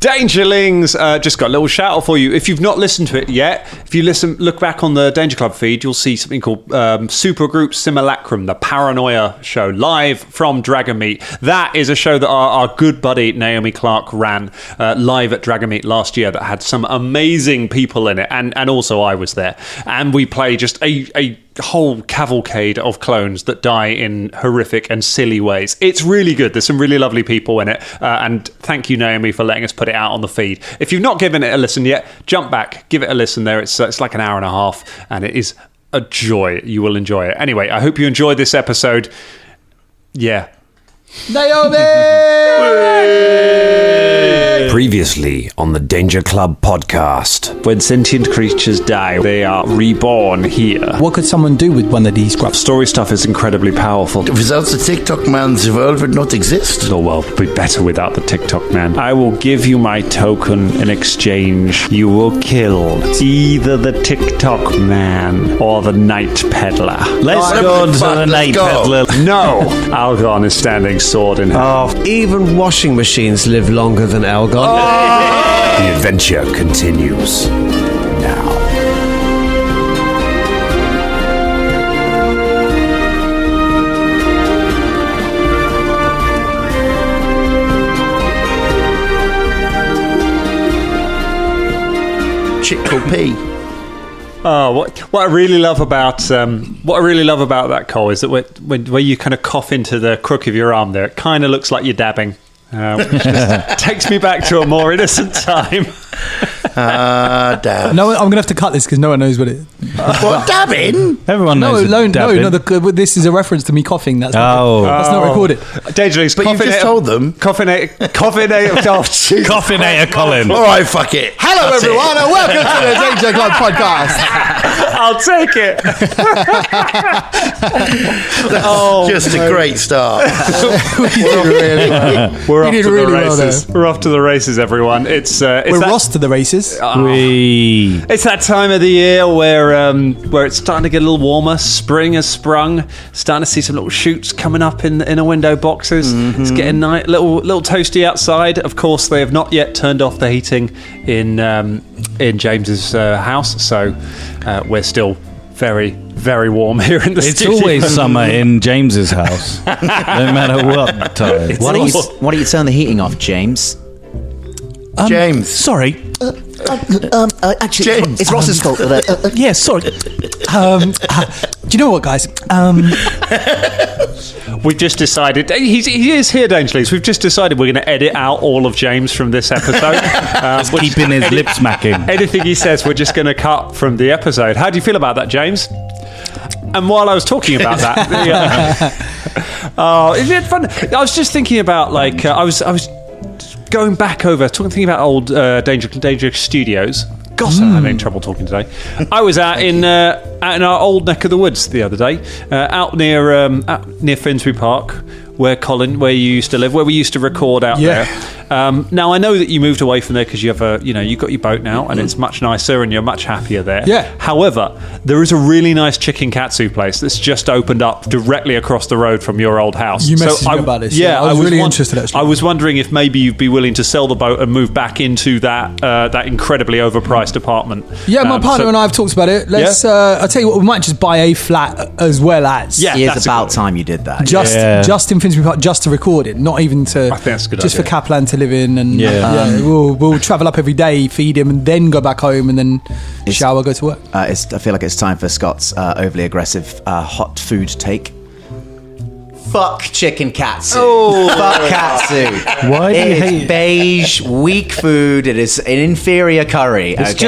Dangerlings, just got a little shout out for you. If you've not listened to it yet, if you look back on the Danger Club feed, you'll see something called Supergroup Simulacrum, the Paranoia show, live from Dragonmeet. That is a show that our good buddy Naomi Clark ran live at Dragonmeet last year that had some amazing people in it, and also I was there. And we play just a whole cavalcade of clones that die in horrific and silly ways. It's really good. There's some really lovely people in it, and thank you, Naomi, for letting us put it out on the feed. If you've not given it a listen yet, jump back, give it a listen there. It's like an hour and a half, and it is a joy. You will enjoy it. Anyway, I hope you enjoyed this episode. Yeah. Naomi! Previously on the Danger Club podcast. When sentient creatures die, they are reborn here. What could someone do with one of these grubs? Story stuff is incredibly powerful. Without the TikTok man's world would not exist. The world would be better without the TikTok man. I will give you my token in exchange. You will kill either the TikTok man or the Night Peddler. Let's go to the Night Peddler. No! Algon is standing sword in hand. Oh, even washing machines live longer than Algon. The adventure continues now. Chick called P. Oh, what I really love about that, Cole, is that where you kind of cough into the crook of your arm there, it kind of looks like you're dabbing. Which just takes me back to a more innocent time. Dab. No, I'm going to have to cut this because no one knows what it is. What, dabbing? Everyone knows dabbing. No, this is a reference to me coughing. That's not recorded. Dangerous. But you just told them. Coffinator Colin. All right, fuck it. Hello, That's everyone, it. and welcome to the Danger Club podcast. I'll take it. Just a great start. We're off to the races. We're off to the races, everyone. We're Ross to the races. It's that time of the year where it's starting to get a little warmer. Spring has sprung. Starting to see some little shoots coming up in the window boxes. Mm-hmm. It's getting little toasty outside. Of course, they have not yet turned off the heating in James's house, so we're still very, very warm here in the studio. It's always summer in James's house, no matter what time. Why don't you turn the heating off, James? James. Sorry. Actually, James. it's Ross's fault. Yeah, sorry. Do you know what, guys? We've just decided he is here, Dangerous. We've just decided we're going to edit out all of James from this episode. Keeping his lip smacking. Anything he says, we're just going to cut from the episode. How do you feel about that, James? And while I was talking about that, isn't it fun? I was just thinking about I was going back over, thinking about old Danger Studios. Gosh, I'm having trouble talking today. I was out in our old neck of the woods the other day, out near Finsbury Park, where you used to live, where we used to record out there. Now I know that you moved away from there because you have you've got your boat now, and it's much nicer, and you're much happier there. Yeah. However, there is a really nice chicken katsu place that's just opened up directly across the road from your old house. You messaged me about this. Yeah, I was really interested. Actually, I was wondering if maybe you'd be willing to sell the boat and move back into that incredibly overpriced apartment. Yeah, my partner and I have talked about it. Let's. I'll tell you what, we might just buy a flat as well as. Yeah, it's about time you did that. Just in Finsbury Park, just to record it, not even to. I think that's a good just idea. for Kaplan to live in, and we'll travel up every day, feed him, and then go back home, and then shower, go to work. I feel like it's time for Scott's overly aggressive hot food take. Fuck chicken katsu. Oh. Fuck katsu. Why do you hate it? Beige, weak food. It is an inferior curry. What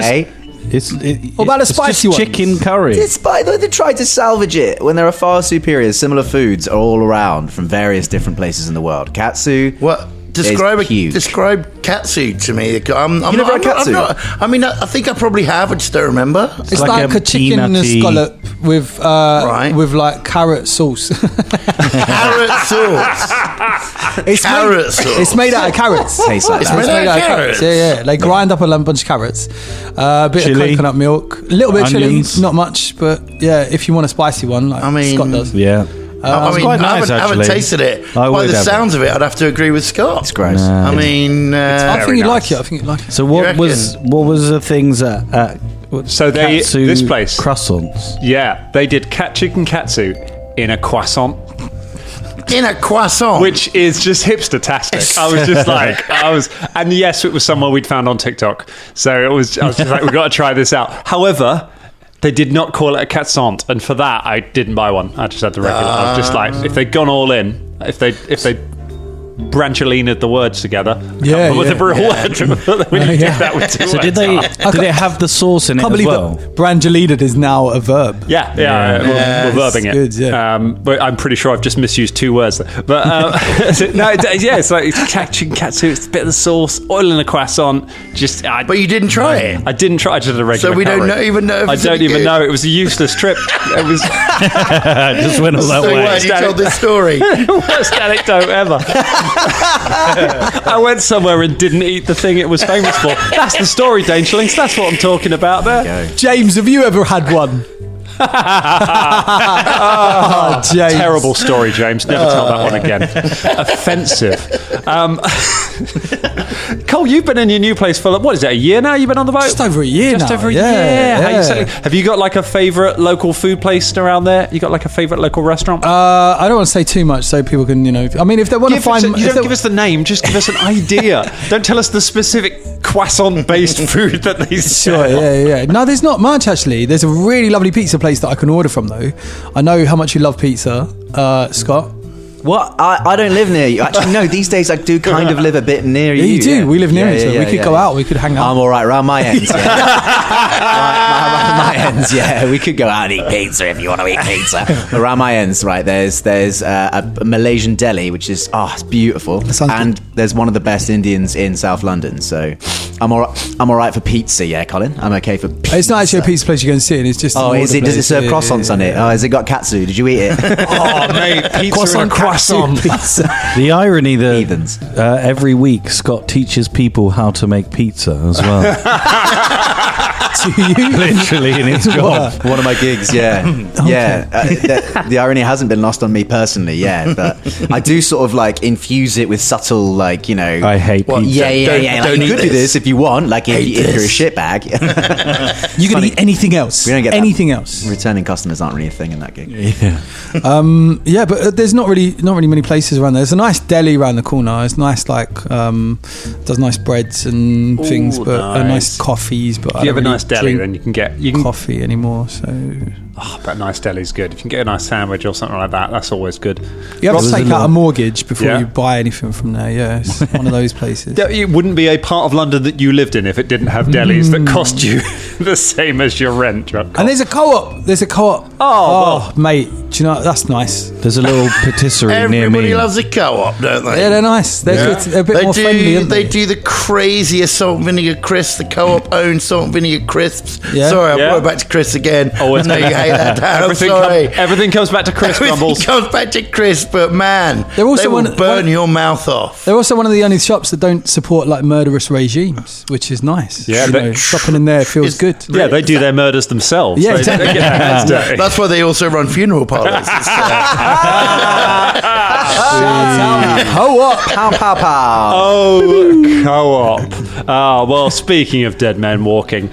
about a spicy one? Chicken curry. Despite though they tried to salvage it when there are far superior similar foods all around from various different places in the world. Katsu. What? Describe katsu to me. You never had katsu? I think I probably have. I just don't remember. It's like a chicken scallop with like carrot sauce. Carrot sauce. It's made out of carrots. Tastes like It's that. made out of carrots. Yeah. They grind up a bunch of carrots, a bit Chili. of coconut milk, a little bit of Onions. chili, not much, but yeah, if you want a spicy one, like Scott does. Yeah. quite nice, I haven't actually. tasted it. I By would the have sounds of it, I'd have to agree with Scott. It's gross. I mean, I think you'd nice. like it. I think you'd like it. So You what reckon? was the things at So katsu this place, croissants? yeah, they did chicken katsu in a croissant, in a croissant. which is just hipster-tastic. I was just like, and yes, it was somewhere we'd found on TikTok. So I was just like, we've got to try this out. However, they did not call it a croissant, and for that, I didn't buy one. I just had the regular. I was just like, if they'd gone all in, if they Brangelinaed the words together, with a real word, we didn't get that with two So words. did it have the sauce in it I can't as believe well? that Brangelinaed is now a verb. Yeah, we're verbing it. Good, yeah. But I'm pretty sure I've just misused two words there. But it's like it's chicken katsu, it's a bit of the sauce, oil in a croissant. But you didn't try it. I didn't try. I just had a regular. So we don't curry. even know if I it's don't any even good. know. It was a useless trip. It was Just went all that So way. glad you told this story. the worst anecdote ever. I went somewhere and didn't eat the thing it was famous for. That's the story, Dangerlings. That's what I'm talking about there. James, have you ever had one? Oh, James. Terrible story, James. Never tell that one again. Offensive. Cole, you've been in your new place for, what is it, a year now? You've been on the boat? Just over a year Just now. over a Yeah, year. How you yeah. settling? Have you got like a favourite local food place around there? You got like a favourite local restaurant? I don't want to say too much so people can, I mean, if they want to find... you don't give us the name, just give us an idea. Don't tell us the specific croissant-based food that they sell. Sure, yeah. No, there's not much, actually. There's a really lovely pizza place that I can order from, though. I know how much you love pizza, Scott. What? I don't live near you. Actually, no, these days I do kind of live a bit near you. Yeah, you do. Yeah. We live near Yeah, each other. yeah, We could yeah, go yeah. out. We could hang out. I'm all right around my ends. Yeah. my ends. Yeah, we could go out and eat pizza if you want to eat pizza. Around my ends, right? There's a Malaysian deli which is it's beautiful, sounds and there's one of the best Indians in South London. So I'm all right for pizza. Yeah, Colin, I'm okay for pizza. It's not actually a pizza place you go and sit in. It's just an Oh, is order it? Does it place. serve Yeah, croissants yeah, on it? yeah. Oh, has it got katsu? Did you eat it? Oh, mate, pizza and a croissant. Pizza. The irony that Heathens. every week Scott teaches people how to make pizza as well. Do you? Literally in his job. One of my gigs, yeah. The irony hasn't been lost on me personally, yeah, but I do sort of like infuse it with subtle, like, I hate pizza. Yeah. Like, you could do this if you want, like if you're a shitbag. You can eat anything else. We don't get that. anything else. Returning customers aren't really a thing in that gig. Yeah. Yeah, but there's not really many places around there. There's a nice deli around the corner. It's nice, like does nice breads and things, but nice. Nice coffees. But If you have a nice deli, then you can get coffee anymore. So but nice deli's good. If you can get a nice sandwich or something like that, that's always good. you have Ross, to take there's a out a lot- mortgage before Yeah. you buy anything from there. Yeah, it's one of those places. It wouldn't be a part of London that you lived in if it didn't have delis that cost you the same as your rent. And there's a co-op. Oh, mate, do you know that's nice? There's a little patisserie near Everybody me. loves a co-op, don't they? Yeah, they're nice. They're a bit more friendly, aren't They they? do the craziest salt and vinegar crisps. The co-op owns salt and vinegar crisps. Yeah. Sorry, I Yeah. brought it back to Chris again. Always I know you hate that, Dan. I'm sorry. Everything comes back to Chris Everything Grumbles. comes back to Chris, but man, They're also they will one- burn your mouth off. They're also one of the only shops that don't support like murderous regimes, which is nice. Yeah, You but- know, shopping in there feels good. Yeah, they do their murders themselves. Yeah, They exactly. get their hands dirty. That's why they also run funeral parlours. Co-op. Pow, pow, pow. Oh, co-op. Well, speaking of dead men walking,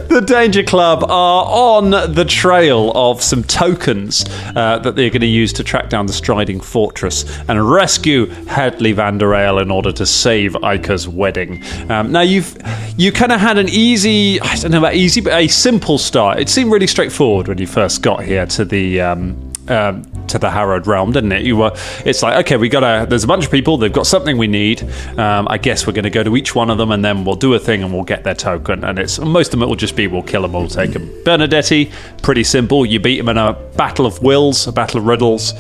the Danger Club are on the trail of some tokens that they're going to use to track down the Striding Fortress and rescue Hadley van der Ale in order to save Ica's wedding. Now, you kind of had an easy, I don't know about easy, but a simple start. It seemed really straightforward when you first got here to the Harrowed realm, didn't it? It's like, okay, there's a bunch of people, they've got something we need. I guess we're going to go to each one of them and then we'll do a thing and we'll get their token. And most of them will just be, we'll kill them, we'll take them. Bernadetti, pretty simple. You beat him in a battle of wills, a battle of riddles.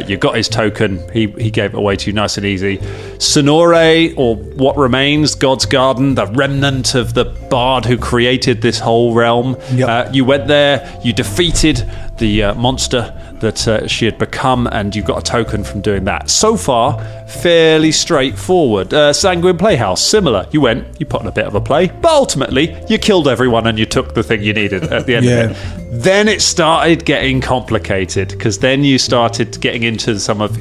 You got his token. He gave it away to you nice and easy. Sonore, or what remains, God's Garden, the remnant of the bard who created this whole realm. Yep. You went there, you defeated the monster that she had become, and you got a token from doing that. So far, fairly straightforward. Sanguine Playhouse, similar. You went, you put in a bit of a play, but ultimately you killed everyone and you took the thing you needed at the end of it. Then it started getting complicated, because then you started getting into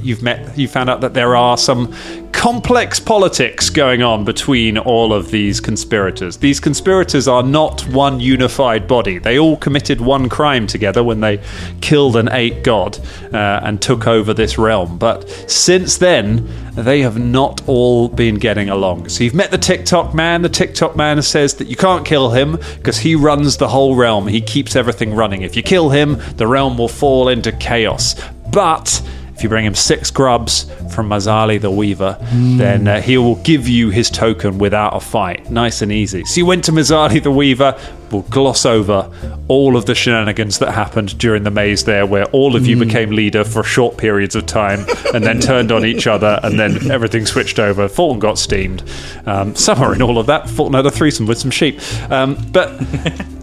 you found out that there are some complex politics going on between all of these conspirators. These conspirators are not one unified body. They all committed one crime together when they killed and ate God and took over this realm. But since then, they have not all been getting along. So you've met the TikTok man. The TikTok man says that you can't kill him because he runs the whole realm. He keeps everything running. If you kill him, the realm will fall into chaos. But if you bring him 6 grubs from Mazali the Weaver, then he will give you his token without a fight. Nice and easy. So you went to Mazali the Weaver. We'll gloss over all of the shenanigans that happened during the maze there, where all of you became leader for short periods of time and then turned on each other, and then everything switched over. Fulton got steamed. Somewhere in all of that, Fulton had a threesome with some sheep. But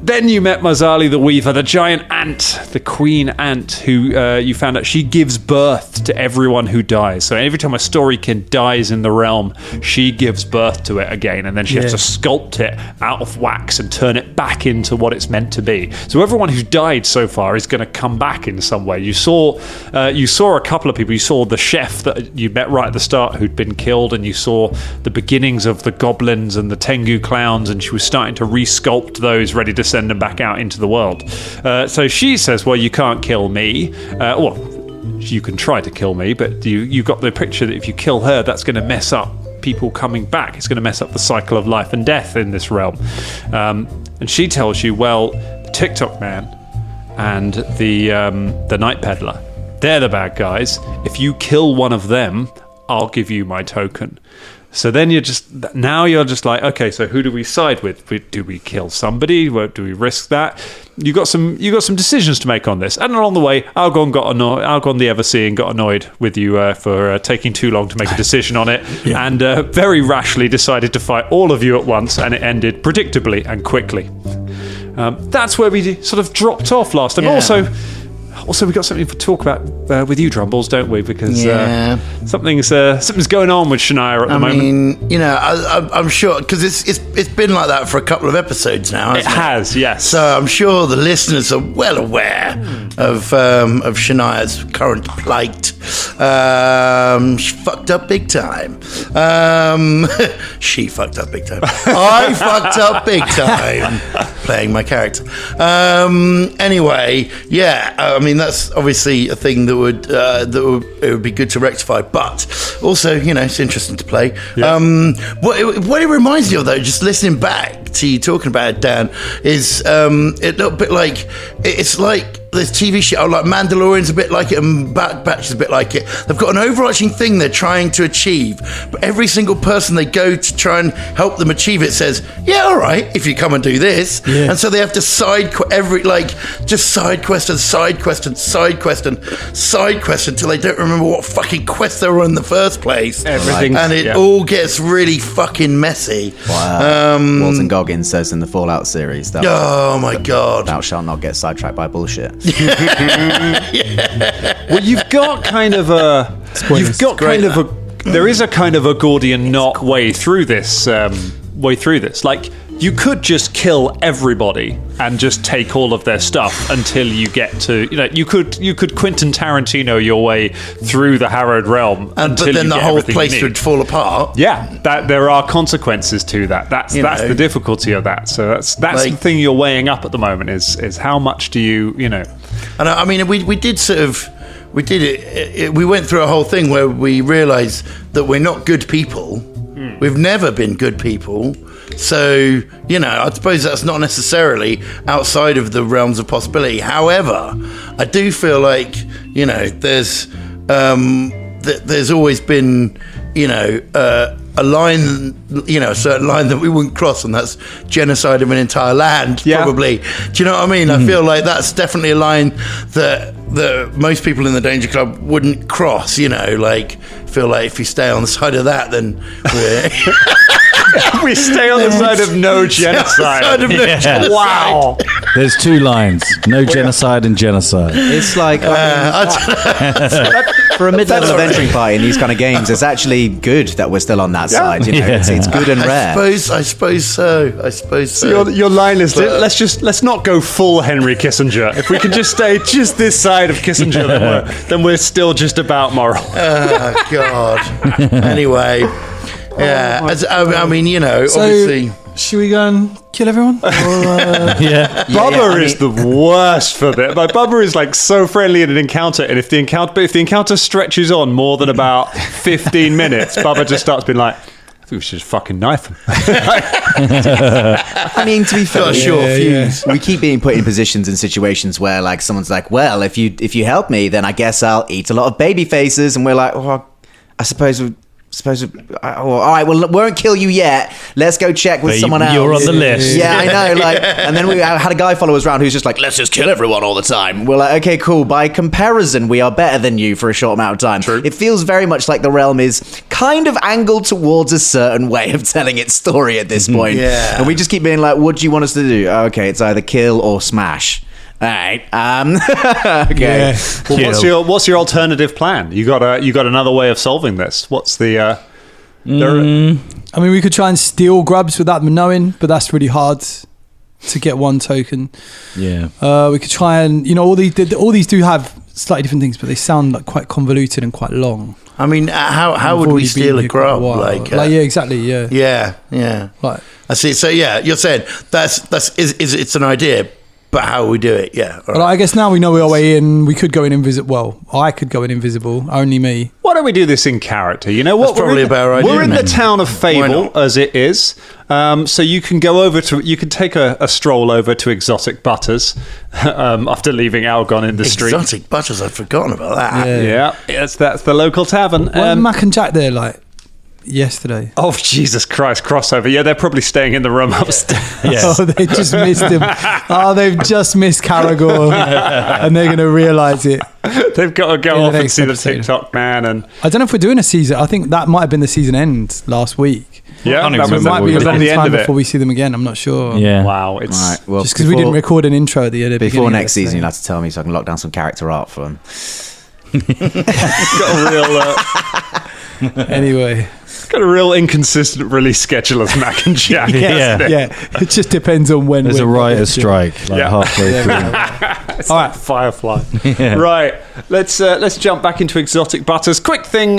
then you met Mazali the Weaver, the giant ant, the queen ant, who you found out she gives birth to everyone who dies. So every time a storykin dies in the realm, she gives birth to it again, and then she has to sculpt it out of wax and turn it back into what it's meant to be. So everyone who's died so far is going to come back in some way. You saw a couple of people. You saw the chef that you met right at the start who'd been killed, and you saw the beginnings of the goblins and the Tengu clowns, and she was starting to resculpt those, ready to send them back out into the world. So she says, well, you can't kill me. You can try to kill me, but you got the picture that if you kill her, that's going to mess up people coming back. It's going to mess up the cycle of life and death in this realm. And she tells you, well, the TikTok man and the Night Peddler, they're the bad guys. If you kill one of them, I'll give you my token. So then you're just like, okay, so who do we side with? Do we kill somebody? Do we risk that? You got some decisions to make on this. And along the way, Algon the Everseeing got annoyed with you for taking too long to make a decision on it, and very rashly decided to fight all of you at once, and it ended predictably and quickly. That's where we sort of dropped off last time. Yeah. Also, we got something to talk about with you, Drumballs, don't we? Because something's going on with Shania at the moment. I mean, I'm sure, because it's been like that for a couple of episodes now. Hasn't it has, yes. So I'm sure the listeners are well aware of Shania's current plight. She fucked up big time. She fucked up big time. I fucked up big time playing my character. Anyway, I mean, that's obviously a thing that would be good to rectify, but also, it's interesting to play. Yeah. What it reminds me of, though, just listening back to you talking about it, Dan, is a little bit like, it's like this TV show, like Mandalorian's a bit like it, and Bad Batch is a bit like it. They've got an overarching thing they're trying to achieve, but every single person they go to try and help them achieve it says, yeah, all right, if you come and do this. Yeah. And so they have to side quest until they don't remember what fucking quest they were on in the first place. And it all gets really fucking messy. Wow. Walton Goggins says in the Fallout series that oh my god, thou shalt not get sidetracked by bullshit. Well, you've got kind of a there is a kind of a Gordian knot way through this. Like, you could just kill everybody and just take all of their stuff until you get to, you could Quentin Tarantino your way through the Harrowed Realm, but then the whole place would fall apart. Yeah, that there are consequences to that. That's the difficulty of that. So that's like, the thing you're weighing up at the moment is how much do you. And I mean, we did it. We went through a whole thing where we realised that we're not good people. We've never been good people. So, I suppose that's not necessarily outside of the realms of possibility. However, I do feel like, there's always been, a line, a certain line that we wouldn't cross, and that's genocide of an entire land, probably. Do you know what I mean? I feel like that's definitely a line that most people in the Danger Club wouldn't cross, feel like if you stay on the side of that, then we're... We stay on the side of no genocide. Wow. There's 2 lines: no genocide and genocide. It's like for a mid-level adventuring party in these kind of games, it's actually good that we're still on that side. You know, it's good and rare. I suppose so. So your line is let's not go full Henry Kissinger. If we can just stay just this side of Kissinger, then we're still just about moral. Oh God. Anyway, yeah. I mean, you know, So, obviously. should we go and kill everyone? Or, Bubba is the worst for this. Like Bubba is like so friendly in an encounter, and if the encounter stretches on more than about 15 minutes, Bubba just starts being like, I think we should just fucking knife him. I mean, to be fair, Got a short fuse. we keep being put in positions and situations where, like, someone's like, "Well, if you help me, then I guess I'll eat a lot of baby faces," and we're like, "Oh, I suppose." All right, well, we won't kill you yet. Let's go check with someone else. You're on the list. Yeah, I know. Like, and then we had a guy follow us around who's just like, "Let's just kill everyone all the time." We're like, "Okay, cool. By comparison, we are better than you for a short amount of time." True. It feels very much like the realm is kind of angled towards a certain way of telling its story at this point. Yeah. And we just keep being like, "What do you want us to do?" Okay, it's either kill or smash. All right. Okay. Yeah. Well, what's your alternative plan? You got another way of solving this? What's the? I mean, we could try and steal grubs without them knowing, but that's really hard to get one token. Yeah. We could try and, you know, all these do have slightly different things, but they sound like quite convoluted and quite long. I mean, how would we steal a grub? Like, yeah, exactly. Yeah. yeah. Like, I see. So yeah, you're saying it's an idea, but how will we do it? Yeah. All but right. I guess now we know our way in. We could go in invisible. Well, I could go in invisible. Only me. Why don't we do this in character? You know what? That's probably a better idea, We're in the then. town of Why Fable not? as it is, so you can go over to. You can take a stroll over to Exotic Butters after leaving Algon in the street. Exotic Butters. I'd forgotten about that. Yeah. Yeah, that's the local tavern. Weren't Mac and Jack there like yesterday? Oh Jesus Christ! Crossover. Yeah, they're probably staying in the room upstairs. Oh, they just missed him. Oh, they've just missed Caragor, and they're going to realise it. They've got to go Yeah, off and next see the episode. TikTok man, and I don't know if we're doing a season. I think that might have been the season end last week. yeah, can't that even was, It remember might what be we was did. at any the end time of it. before we see them again. I'm not sure. Yeah. Wow, it's All right. Well, Just because we didn't record an intro at the end. Before next season, you'll have to tell me so I can lock down some character art for them. got a real. Anyway, Got a real inconsistent release schedule as Mac and Jack. Yeah. yeah, it just depends on when. There's a we're writer's publishing. strike like Yeah. halfway through. All right, Firefly. Right, let's jump back into Exotic Butters. Quick thing,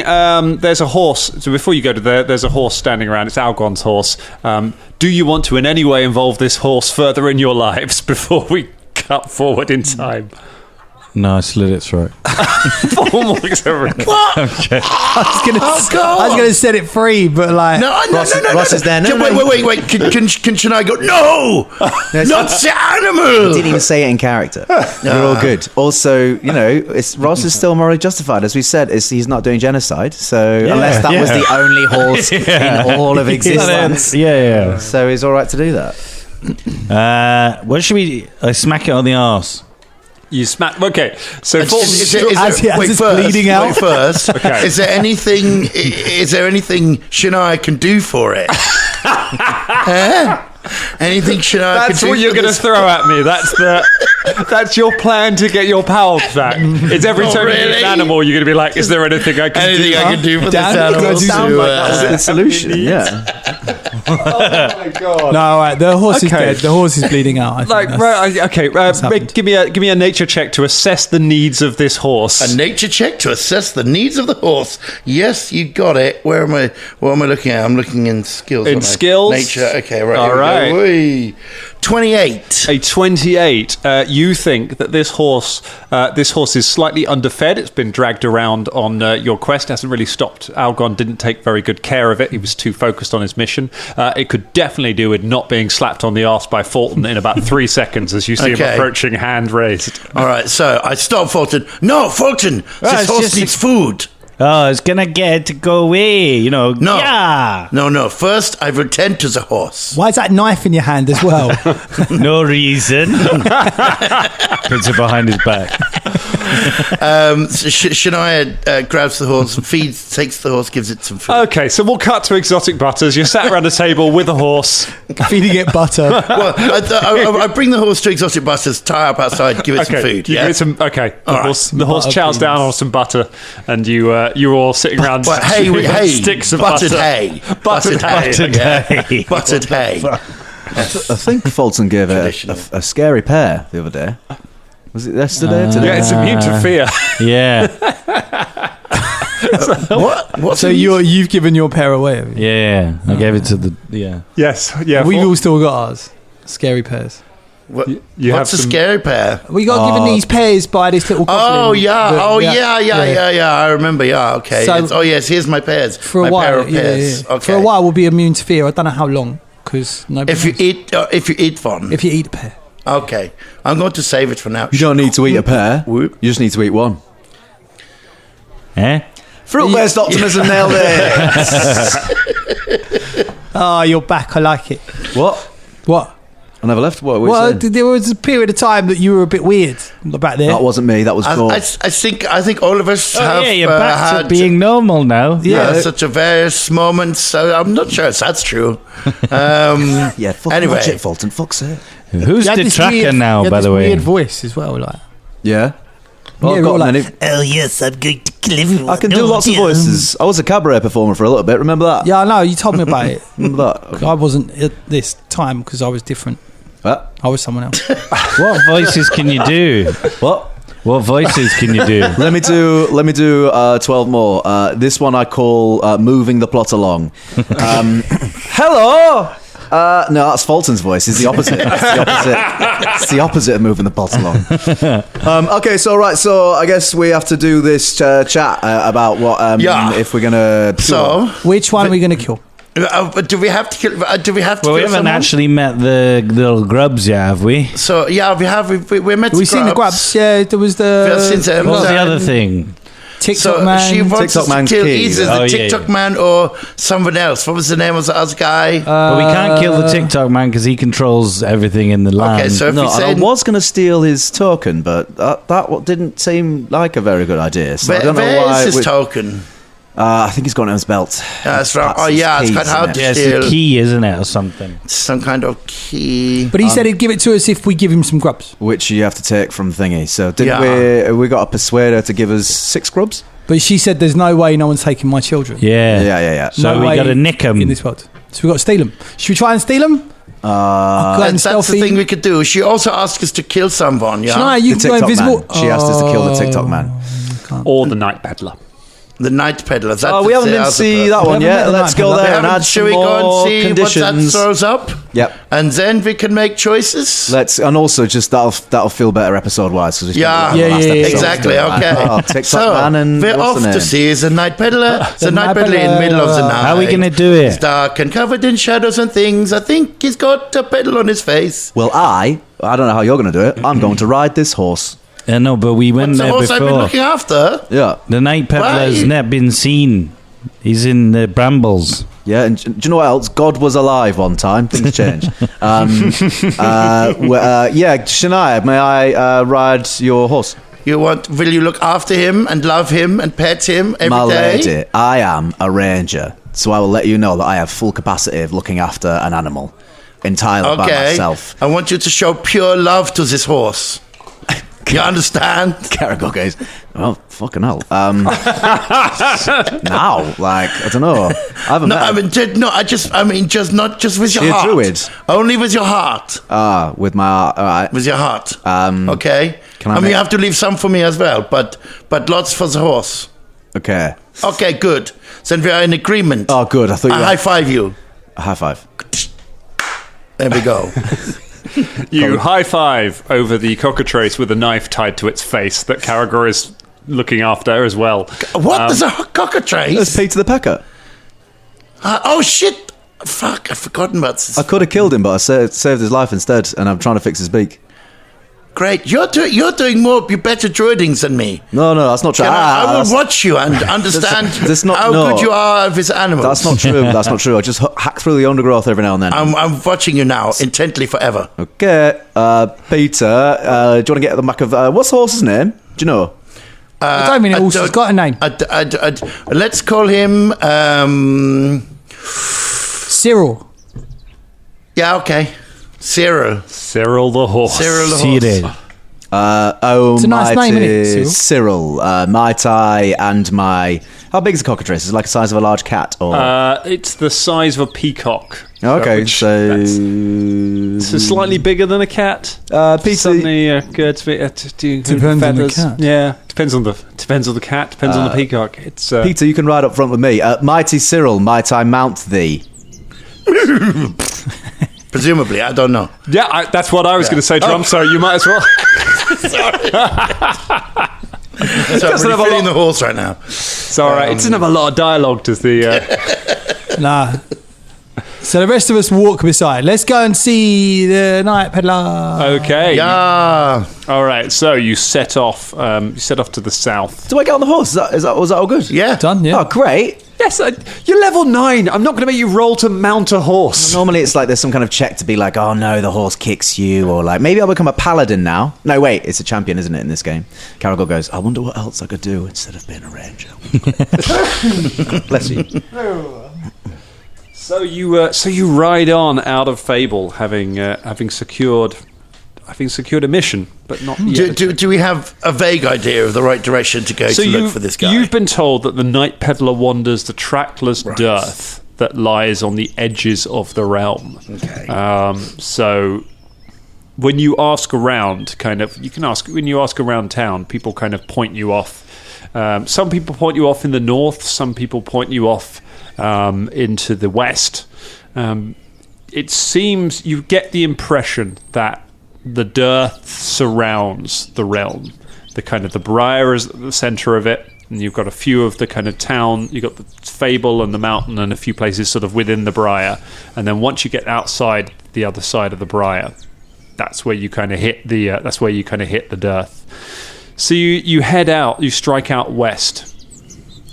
there's a horse. So before you go to there's a horse standing around. It's Algon's horse. Do you want to in any way involve this horse further in your lives before we cut forward in time? No, I slit its throat. What? I was gonna set it free, but like, No, Ross is there. No, Wait. Can Shania go? No, not the animal. Didn't even say it in character. We're all good. Also, you know, Ross is still morally justified, as we said. He's not doing genocide. So unless that was the only horse in all of existence, Yeah. so he's all right to do that. What should we? I smack it on the arse. You smack. Okay, so As it's bleeding out. Wait first. Okay. Is there anything Shania can do for it? Huh? Anything Shania can that's do? what you're for going to this? throw at me. That's your plan to get your powers back. It's every Not time you really. meet an animal, you're going to be like, "Is there anything I can Anything do?" I can do for this Dan, animal? does it Sound like that's to, the solution. Yeah. Oh my god! no, all right, the horse is Okay. dead. The horse is bleeding out. I think Like that's- right, okay. happened. Give me a nature check to assess the needs of this horse. A nature check to assess the needs of the horse. Yes, you got it. Where am I? What am I looking at? I'm looking in skills. In aren't I? skills? Nature. Okay, right. All here we right. go. Whee. 28. A 28. You think that this horse is slightly underfed. It's been dragged around on your quest. It hasn't really stopped. Algon didn't take very good care of it. He was too focused on his mission. It could definitely do with not being slapped on the arse by Fulton in about 3 seconds as you see him Okay. approaching, hand raised. All right, so I stop Fulton. No, Fulton! Ah, This it's horse just- needs food. Oh, it's gonna get to go away. You know. No. Yeah. No. First, I pretend as a horse. Why is that knife in your hand as well? No reason. Puts it behind his back. Shania grabs the horse, takes the horse, gives it some food. Okay, so we'll cut to Exotic Butters. You're sat around a table with a horse. Feeding it butter. Well, I bring the horse to Exotic Butters, tie up outside, give it some food. You Yeah? give it some, okay. The horse Butter chows down on some butter, and you're all sitting around But hay, sticks of buttered butter. hay. Buttered hay. Buttered hay. I think Fulton gave it a scary pear the other day. Was it yesterday? Today? Yeah, it's immune to fear. Yeah, What? So you've given your pair away, have you? yeah. I gave it to the Yes, yeah. We've all still got ours. Scary pairs. What, You what's have a some- scary pear? We got given these pairs by this little Oh goblin. yeah. I remember. Yeah, okay. So- Yes. Here's my pears. For a my while, pair of pears. yeah. Okay. For a while, we'll be immune to fear. I don't know how long, because nobody. If you knows. eat one. if you eat a pear, Okay, I'm going to save it for now. You don't need to eat a pear. You just need to eat one. eh? Fruit-based optimism nailed it. you're back. I like it. What? What? I never left. What were you Well, saying? there was a period of time that you were a bit weird back there. That wasn't me. That was Gore. I think all of us Oh, have yeah, you're back had to being normal now. such a various moments. So I'm not sure if that's true. Yeah, fucking Anyway. watch it, Fulton. Fuck's sake. Who's You had the this tracker weird- now, you had by this the way? weird voice as well, like. Yeah. Well, Yeah, I've got we're all many. like, Oh yes, I'm going to kill everyone. I can do lots of voices. I was a cabaret performer for a little bit. Remember that? yeah, I know. You told me about it. Remember that? I wasn't at this time because I was different. What? I was someone else. What voices can you do? What? What voices can you do? Let me do 12 more. This one I call moving the plot along. Hello. No, that's Fulton's voice. It's the opposite. It's the opposite of moving the plot along. Okay, so I guess we have to do this chat about what if we're gonna. So Which one are we going to kill? do we have to kill? Do we have to? Well, we kill haven't someone? actually met the little grubs yet, have we? So yeah, we have. We met. We've seen the grubs. Yeah, there was We have seen the them. What's the Um, other thing? TikTok So man. she wants TikTok us to man's kill key. either Oh, the yeah, TikTok yeah. man or someone else. What was the name of the other guy? But we can't kill the TikTok man because he controls everything in the land. okay, so if No, we and I say was going to steal his token, but that didn't seem like a very good idea. So I don't know where why. is his token? I think he's got it on his belt. Yeah, that's right. That's Oh his yeah, it's keys, quite hard isn't to yeah, it's steal. the key, isn't it, or something? Some kind of key. But he said he'd give it to us if we give him some grubs. Which you have to take from Thingy. So didn't Yeah. we got to persuade her to give us 6 grubs? But she said there's no way no one's taking my children. Yeah. Yeah. So No we way got to nick him. in this world. So we got to steal them. Should we try and steal them? That's the thing we could do. She also asked us to kill someone. Yeah, Shania, you The can go TikTok invisible. man. She asked us to kill the TikTok man. Or the Night Peddler. the Night Peddler. That's Oh, we haven't been to see that one We haven't yet. met the Let's Night go Peddler. there and add Should some we go more and see what that conditions. throws up? Yep. And then we can make choices. Let's and also just that'll feel better episode wise because Yeah. Yeah, Exactly. Okay. Oh, TikTok so man and we're what's off the to name? see the Night Peddler. The The Night Night Peddler in the middle of the Peddler. night. How are we going to do It's it? dark and covered in shadows and things. I think he's got a peddle on his face. Well, I don't know how you're going to do it. I'm going to ride this horse. No, but we went What's the there horse I've been before. looking after? Yeah, The Night Peddler's Why? not been seen. He's in the brambles. yeah. And do you know what else? God was alive one time. Things change. Yeah, Shania, may I ride your horse? Will you look after him and love him and pet him every day? My lady, I am a ranger, so I will let you know that I have full capacity of looking after an animal entirely by Okay. myself. I want you to show pure love to this horse. You understand? Caragog, well, fucking hell. Now, like, I don't know. I haven't met him. Just not just with your She a heart. druid? Only with your heart. With my all right. With your heart. Okay. can I You make- have to leave some for me as well, but lots for the horse. Okay. Okay, good. Then we are in agreement. Oh, good. I thought you I were high five you. a high five. There we go. You high five over the cockatrice with a knife tied to its face that Caragor is looking after as well. What is a cockatrice? It's Peter the Pecker. Oh shit! Fuck! I've forgotten about this. I could have killed him, but I saved his life instead, and I'm trying to fix his beak. Great. You're doing more. You're better druidings than me. No, that's not true. I will That's- watch you and understand that's not- how no. good you are with animals. That's not true. That's not true. I just hack through the undergrowth every now and then. I'm watching you now intently forever. Okay, Peter. Do you want to get at the back of what's the horse's name? Do you know? I don't mean horse has got a name. Let's call him Cyril. Yeah, okay. Cyril. Cyril the horse. Cyril the horse. It's a nice name, isn't it, Cyril, my tie and my... How big is a cockatrice? Is it like the size of a large cat? Or It's the size of a peacock. okay, so... It's slightly bigger than a cat. Peter... Suddenly, Depends on the cat. Yeah, depends on the cat. Depends on the peacock. It's Peter, you can ride up front with me. Mighty Cyril, might I mount thee? Presumably, I don't know. Yeah, that's what I was going to say, Drum. So you might as well. Sorry. So I'm really feeling the horse right now. It's all right. It doesn't have a lot of dialogue, does the... Nah. So the rest of us walk beside. Let's go and see the Night Peddler. Okay. Yeah. All right. So you set off. You set off to the south. Do I get on the horse? Was that all good? Yeah. Done, yeah. Oh, great. Yes, you're level 9. I'm not going to make you roll to mount a horse. Normally it's like there's some kind of check to be like, oh no, the horse kicks you, or like, maybe I'll become a paladin now. No, wait, it's a champion, isn't it, in this game? Caragor goes, I wonder what else I could do instead of being a ranger. Bless you. So you ride on out of Fable, having secured a mission, but not yet. Do we have a vague idea of the right direction to go to look for this guy? You've been told that the Night Peddler wanders the Trackless Dearth that lies on the edges of the realm. Okay. So when you ask around, when you ask around town, people kind of point you off. Some people point you off in the north. Some people point you off into the west. It seems you get the impression that the dearth surrounds the realm. The briar is at the center of it, and you've got a few of the kind of town. You've got the Fable and the mountain and a few places sort of within the briar. And then once you get outside the other side of the briar, that's where you kind of hit the dearth. So you head out, you strike out west,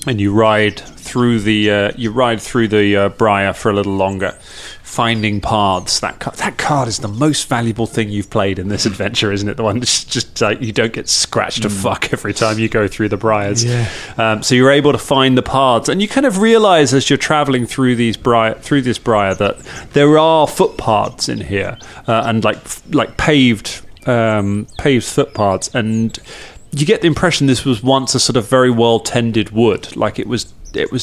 and you ride through the briar for a little longer, finding paths. That card is the most valuable thing you've played in this adventure, isn't it? The one that's just like you don't get scratched to fuck every time you go through the briars. Yeah. So you're able to find the paths, and you kind of realize as you're traveling through this briar that there are footpaths in here, and like paved footpaths, and you get the impression this was once a sort of very well tended wood, like it was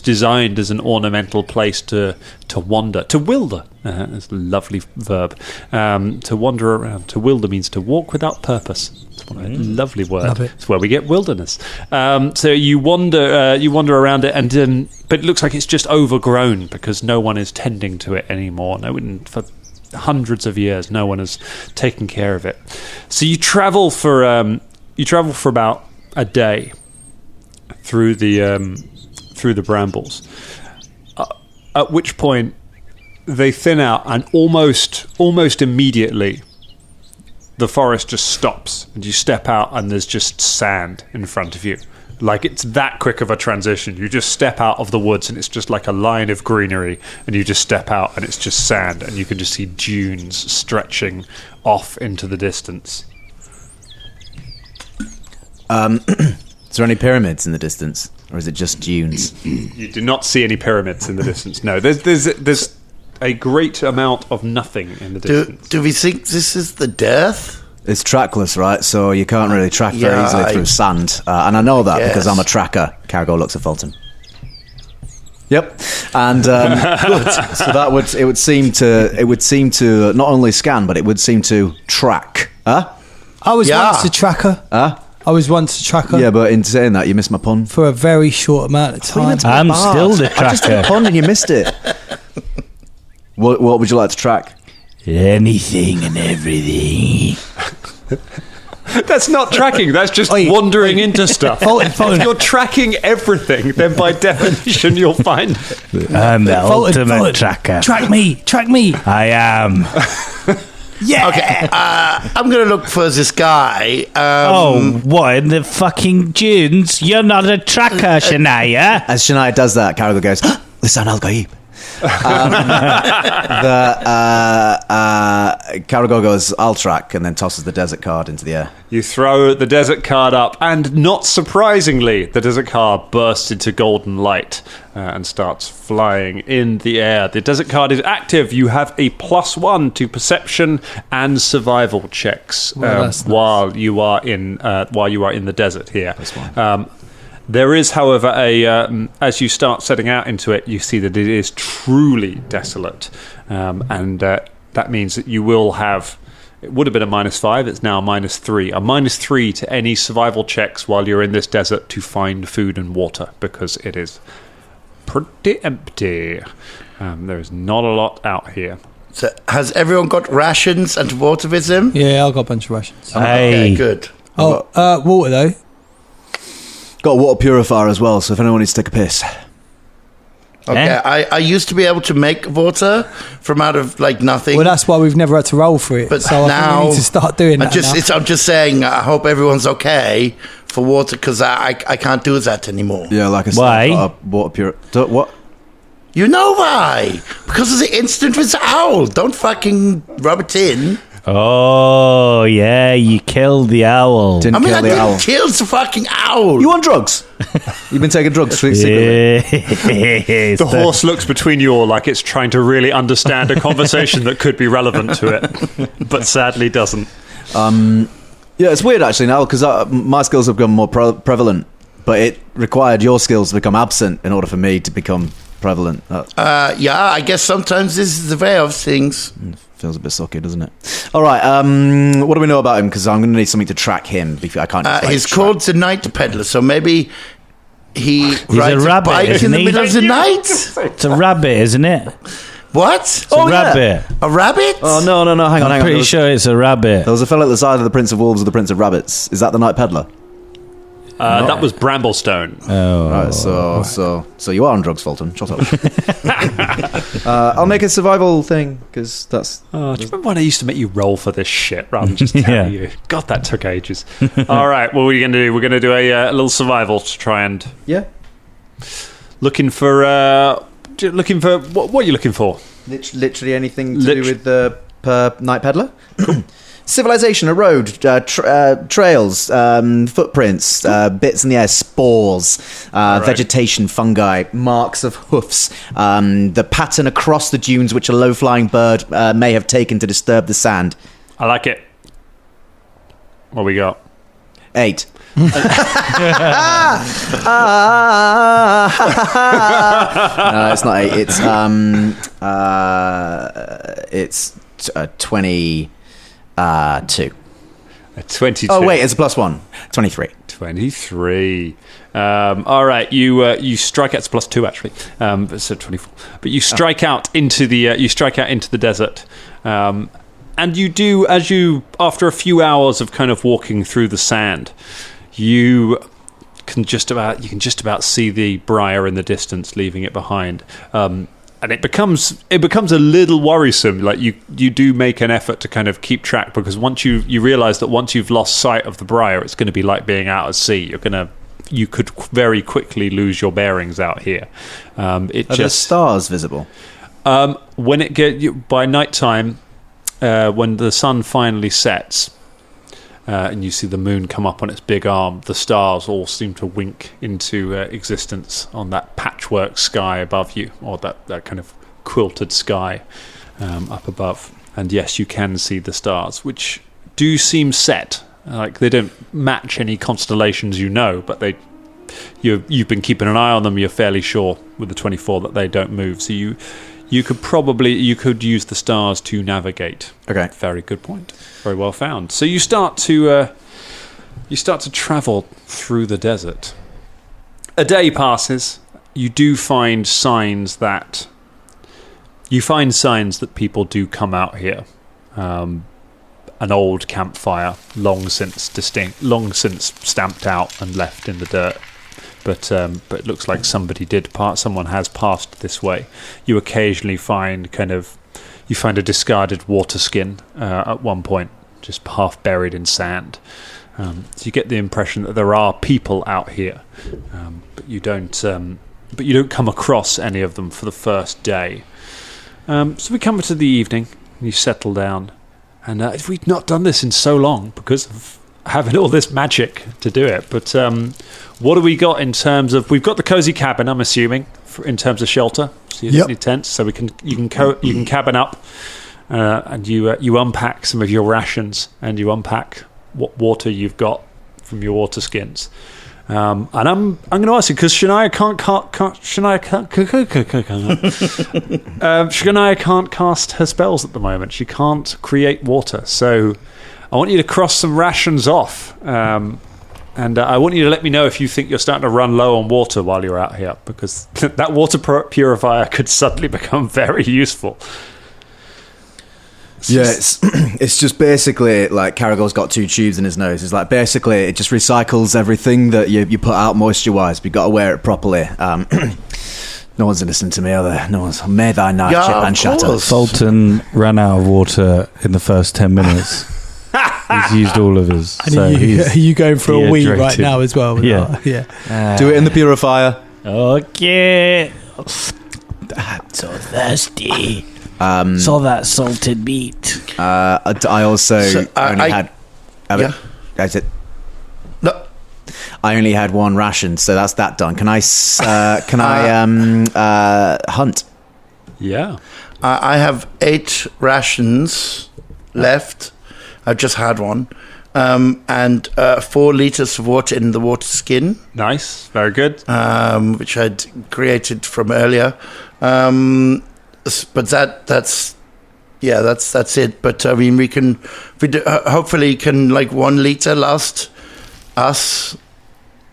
designed as an ornamental place to wander, to wilder. That's a lovely verb. To wander around. To wilder means to walk without purpose. It's a lovely word. Love it. It's where we get wilderness. So you wander around it, and but it looks like it's just overgrown because no one is tending to it anymore. No one, for hundreds of years, no one has taken care of it. So you travel for about a day through the brambles, at which point they thin out, and almost immediately the forest just stops, and you step out and there's just sand in front of you. Like, it's that quick of a transition. You just step out of the woods and it's just like a line of greenery, and you just step out and it's just sand, and you can just see dunes stretching off into the distance. Is there any pyramids in the distance, or is it just dunes? You do not see any pyramids in the distance. No, there's a great amount of nothing in the distance. Do we think this is the dearth? It's trackless, right? So you can't really track very easily through sand, and I know that because I'm a tracker. Caragor looks at Fulton. Yep, and good. So it would seem to not only scan, but it would seem to track. Huh? I was once a tracker. Huh? I was once a tracker. Yeah, but in saying that, you missed my pun. For a very short amount of time. I'm still the I just did a tracker. pun and you missed it. What would you like to track? Anything and everything. That's not tracking. That's just wandering into stuff. If you're tracking everything, then by definition you'll find it. I'm the ultimate tracker. Track me. I am. Yeah. Okay, I'm going to look for this guy. What, in the fucking dunes? You're not a tracker, Shania. As Shania does that, Caragor goes, Lisan al-Ghaib. Caragor goes, I'll track, and then tosses the desert card into the air. You throw the desert card up, and not surprisingly, the desert card bursts into golden light and starts flying in the air. The desert card is active. You have a +1 to perception and survival checks while you are in the desert here. There is, however, as you start setting out into it, you see that it is truly desolate, and that means that you will have. It would have been a -5. It's now a -3. A -3 to any survival checks while you're in this desert to find food and water, because it is pretty empty. There is not a lot out here. So has everyone got rations and water with them? Yeah, I've got a bunch of rations. Okay, good. Oh, water though. Got a water purifier as well, so if anyone needs to take a piss. Okay, I used to be able to make water from out of nothing. Well, that's why we've never had to roll for it. But so now I think we need to start doing that. I'm just saying. I hope everyone's okay for water, because I can't do that anymore. Yeah, like I said, Why? I've got a water purifier. What? You know why? Because of the incident with the owl. Don't fucking rub it in. Oh, yeah, you killed the owl. I Didn't kill the didn't owl. kill the fucking owl. You on drugs? You've been taking drugs secretly. The horse looks between you all like it's trying to really understand a conversation that could be relevant to it, but sadly doesn't. Yeah, it's weird actually now, because my skills have become more prevalent, but it required your skills to become absent in order for me to become prevalent. Yeah, I guess sometimes this is the way of things. Feels a bit sucky, doesn't it? All right, what do we know about him? Because I'm going to need something to track him. I can't. He's called the Night Peddler, so maybe he rides a rabbit, bike in isn't the he? middle of the night. It's a rabbit, isn't it? What? It's a rabbit. A rabbit? Oh no! Hang on. I'm pretty sure it's a rabbit. There was a fellow at the side of the Prince of Wolves or the Prince of Rabbits. Is that the Night Peddler? That was Bramblestone. Oh, Right, so you are on drugs, Fulton. Shut up. I'll make a survival thing, because that's... Do you remember when I used to make you roll for this shit rather than just tell you? God, that took ages. All right, what are we going to do? We're going to do a little survival to try and... Yeah. Looking for... What are you looking for? Literally anything to do with the Night Peddler? Civilization, a road, trails, footprints, bits in the air, spores, vegetation, fungi, marks of hoofs, the pattern across the dunes which a low-flying bird may have taken to disturb the sand. I like it. What we got? 8. It's not 8. It's 20. 2. 22. Oh wait, it's a +1. 23. 23. All right, you strike out. It's +2 actually. So 24. But you strike out into the desert, and you do after a few hours of kind of walking through the sand, you can just about see the briar in the distance, leaving it behind. And it becomes a little worrisome. Like you do make an effort to kind of keep track, because once you realise that once you've lost sight of the briar, it's going to be like being out at sea. You could very quickly lose your bearings out here. Are the stars visible? When it by night time, when the sun finally sets, and you see the moon come up on its big arm, the stars all seem to wink into existence on that patchwork sky above you, or that kind of quilted sky up above. And yes, you can see the stars, which do seem set. Like they don't match any constellations but you've been keeping an eye on them. You're fairly sure with the 24 that they don't move. So you could use the stars to navigate. Okay. Very good point. Very well found. So you start to travel through the desert. A day passes. You do find signs that people do come out here. An old campfire, long since stamped out and left in the dirt. But it looks like someone has passed this way. You occasionally find a discarded water skin at one point, just half buried in sand. So you get the impression that there are people out here, but you don't come across any of them for the first day. So we come to the evening, and you settle down. And we've not done this in so long because of having all this magic to do it. But what do we got in terms of? We've got the cozy cabin, I'm assuming, in terms of shelter. So you don't need tents, so you can cabin up, and you unpack some of your rations, and you unpack what water you've got from your water skins. And I'm going to ask you because Shania can't cast her spells at the moment. She can't create water, so I want you to cross some rations off, and I want you to let me know if you think you're starting to run low on water while you're out here, because that water purifier could suddenly become very useful. Yeah, it's just basically like Caragor's got 2 tubes in his nose. It's like basically it just recycles everything that you put out moisture-wise, but you got to wear it properly. No one's listening to me, are there? No one's. May thy night and shatter. Fulton ran out of water in the first 10 minutes. He's used all of his. And are you going for a wee right now as well? Yeah. Do it in the purifier. Okay. I'm so thirsty. Saw that salted meat. I also only had. That's it. No. I only had 1 ration, so that's that done. Can I hunt? Yeah. I have 8 rations left. I've just had one. And 4 liters of water in the water skin. Nice. Very good. Which I'd created from earlier. But that's it. But I mean, hopefully can like 1 liter last us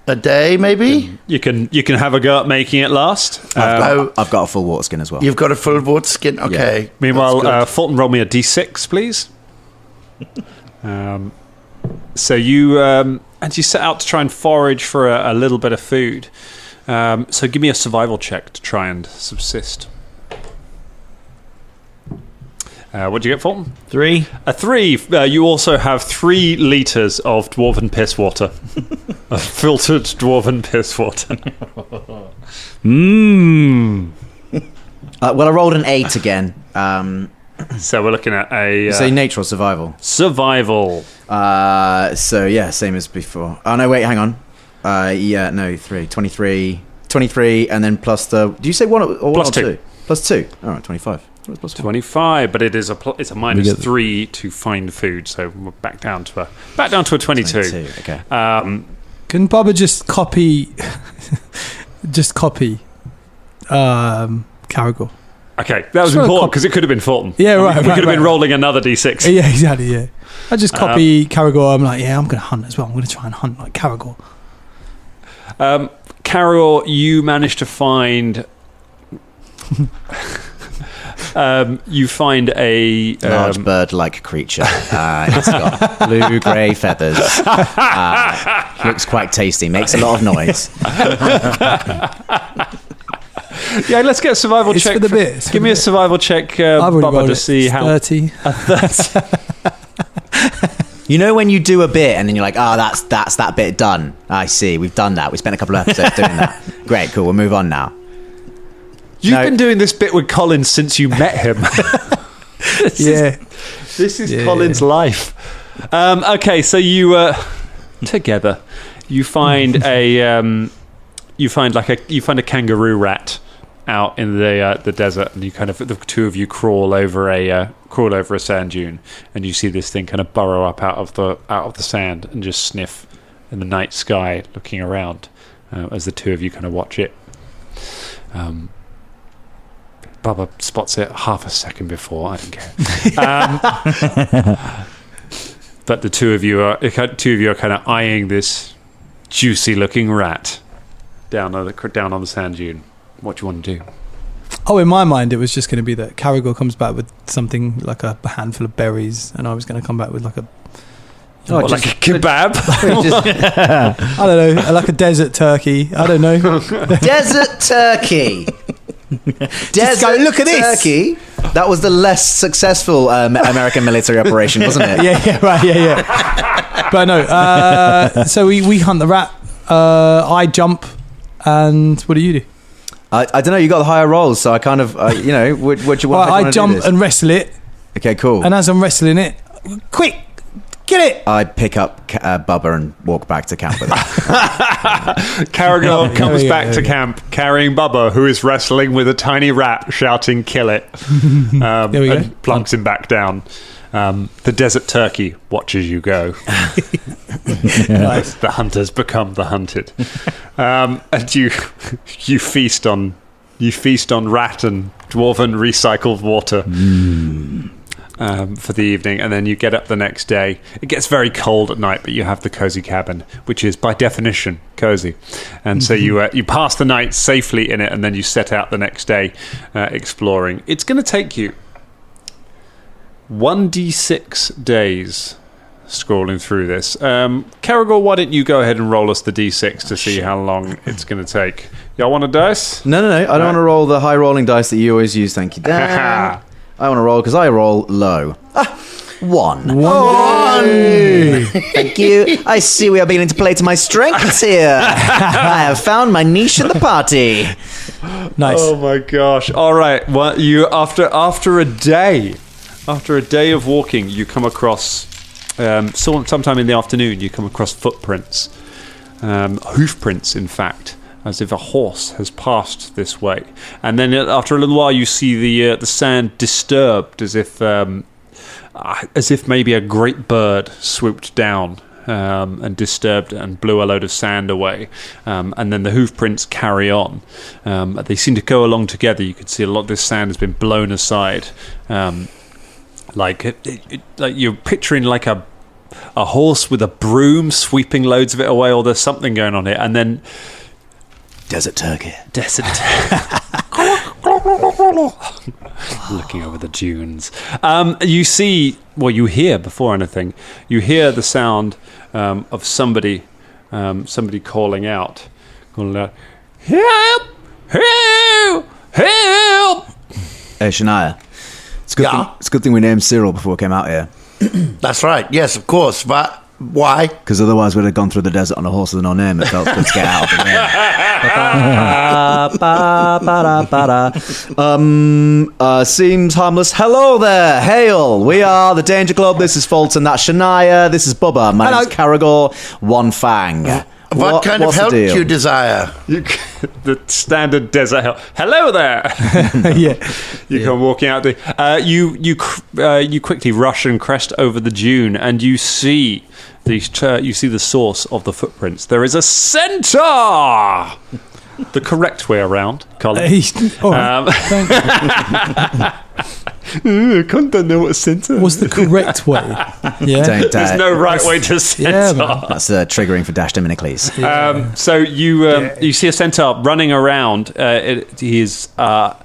a day, maybe. You can have a go at making it last. I've got a full water skin as well. You've got a full water skin. Okay. Yeah. Meanwhile, Fulton, roll me a d6, please. So you set out to try and forage for a little bit of food. So give me a survival check to try and subsist. What'd you get, Fulton? 3. A 3. You also have 3 litres of dwarven piss water. Filtered dwarven piss water. Well, I rolled an 8 again. So we're looking at a... say nature or survival? Survival. So, yeah, same as before. Oh, no, wait, hang on. 3. 23, and then plus the... Do you say 1 or plus 2? 2. Plus 2. All right, 25. 25, but it's a -3 to find food, so we're back down to a 22. Okay. Can Bubba just copy Caragor? Okay, that was important because it could have been Fulton. Yeah, right. We could have been rolling another d6. Yeah, exactly. Yeah, I just copy Caragor. I'm like, I'm going to hunt as well. I'm going to try and hunt like Caragor. Caragor, you managed to find. You find a large bird-like creature. It's got blue-grey feathers. Looks quite tasty. Makes a lot of noise. Yeah, let's get a survival check. For the bit. Give me a survival check, Bubba, to see how. 30. You know when you do a bit and then you're like, that's that bit done. I see. We've done that. We spent a couple of episodes doing that. Great, cool. We'll move on now. You've been doing this bit with Colin since you met him. This is Colin's life. Okay, so you together you find a kangaroo rat out in the desert, and you the 2 of you crawl over a sand dune, and you see this thing kind of burrow up out of the sand and just sniff in the night sky, looking around as the 2 of you kind of watch it. Bubba spots it half a second before. I don't care. But the 2 of you are kind of eyeing this juicy-looking rat down on the sand dune. What do you want to do? Oh, in my mind, it was just going to be that Caragor comes back with something like a handful of berries, and I was going to come back with like a like a kebab? I don't know, like a desert turkey. I don't know. Desert turkey. Desert look at turkey. this. That was the less successful American military operation, wasn't it? Yeah. But no. So we hunt the rat. I jump, and what do you do? I don't know. You got the higher rolls, so I kind of what do you want? I jump and wrestle it. Okay, cool. And as I'm wrestling it, Quick, get it. I pick up Bubba and walk back to camp with him. Caragor comes back to camp carrying Bubba, who is wrestling with a tiny rat, shouting, "Kill it!" There we go. And plunks him back down. The desert turkey watches you go. Nice. The hunters become the hunted, and you feast on rat and dwarven recycled water for the evening, and then you get up the next day. It gets very cold at night, but you have the cozy cabin, which is by definition cozy, and so you pass the night safely in it, and then you set out the next day exploring. It's going to take you 1d6 days scrolling through this. Caragor, why don't you go ahead and roll us the d6 to see how long it's going to take? Y'all want a dice? No. I don't want to roll the high rolling dice that you always use. Thank you, Dan. I want to roll because I roll low. 1. Thank you. I see we are beginning to play to my strengths here. I have found my niche in the party. Nice. Oh my gosh! All right, well, you after a day of walking, you come across sometime in the afternoon. You come across footprints, hoof prints, in fact, as if a horse has passed this way. And then after a little while, you see the sand disturbed, as if maybe a great bird swooped down and disturbed and blew a load of sand away. And then the hoof prints carry on. They seem to go along together. You can see a lot of this sand has been blown aside. Like you're picturing like a horse with a broom sweeping loads of it away, or there's something going on here. And then Desert turkey. Looking over the dunes. You hear before anything, you hear the sound of somebody calling out, help, help, help. Hey, Shania. It's a good thing we named Cyril before we came out here. That's right. Yes, of course. But why? Because otherwise we'd have gone through the desert on a horse with no name. It felt good to get out of the seems harmless. Hello there. Hail. We are the Danger Club. This is Fulton. That's Shania. This is Bubba. My name's Caragor. One Fang. What kind of help do you desire? The standard desert help. Hello there. You come walking out. You quickly rush and crest over the dune, and you see the source of the footprints. There is a centaur. The correct way around, Colin. I don't know what a centaur. What's the correct way? Yeah. There's no right way to centaur. Yeah, that's triggering for Dash Dominicles. So you see a centaur running around. He is a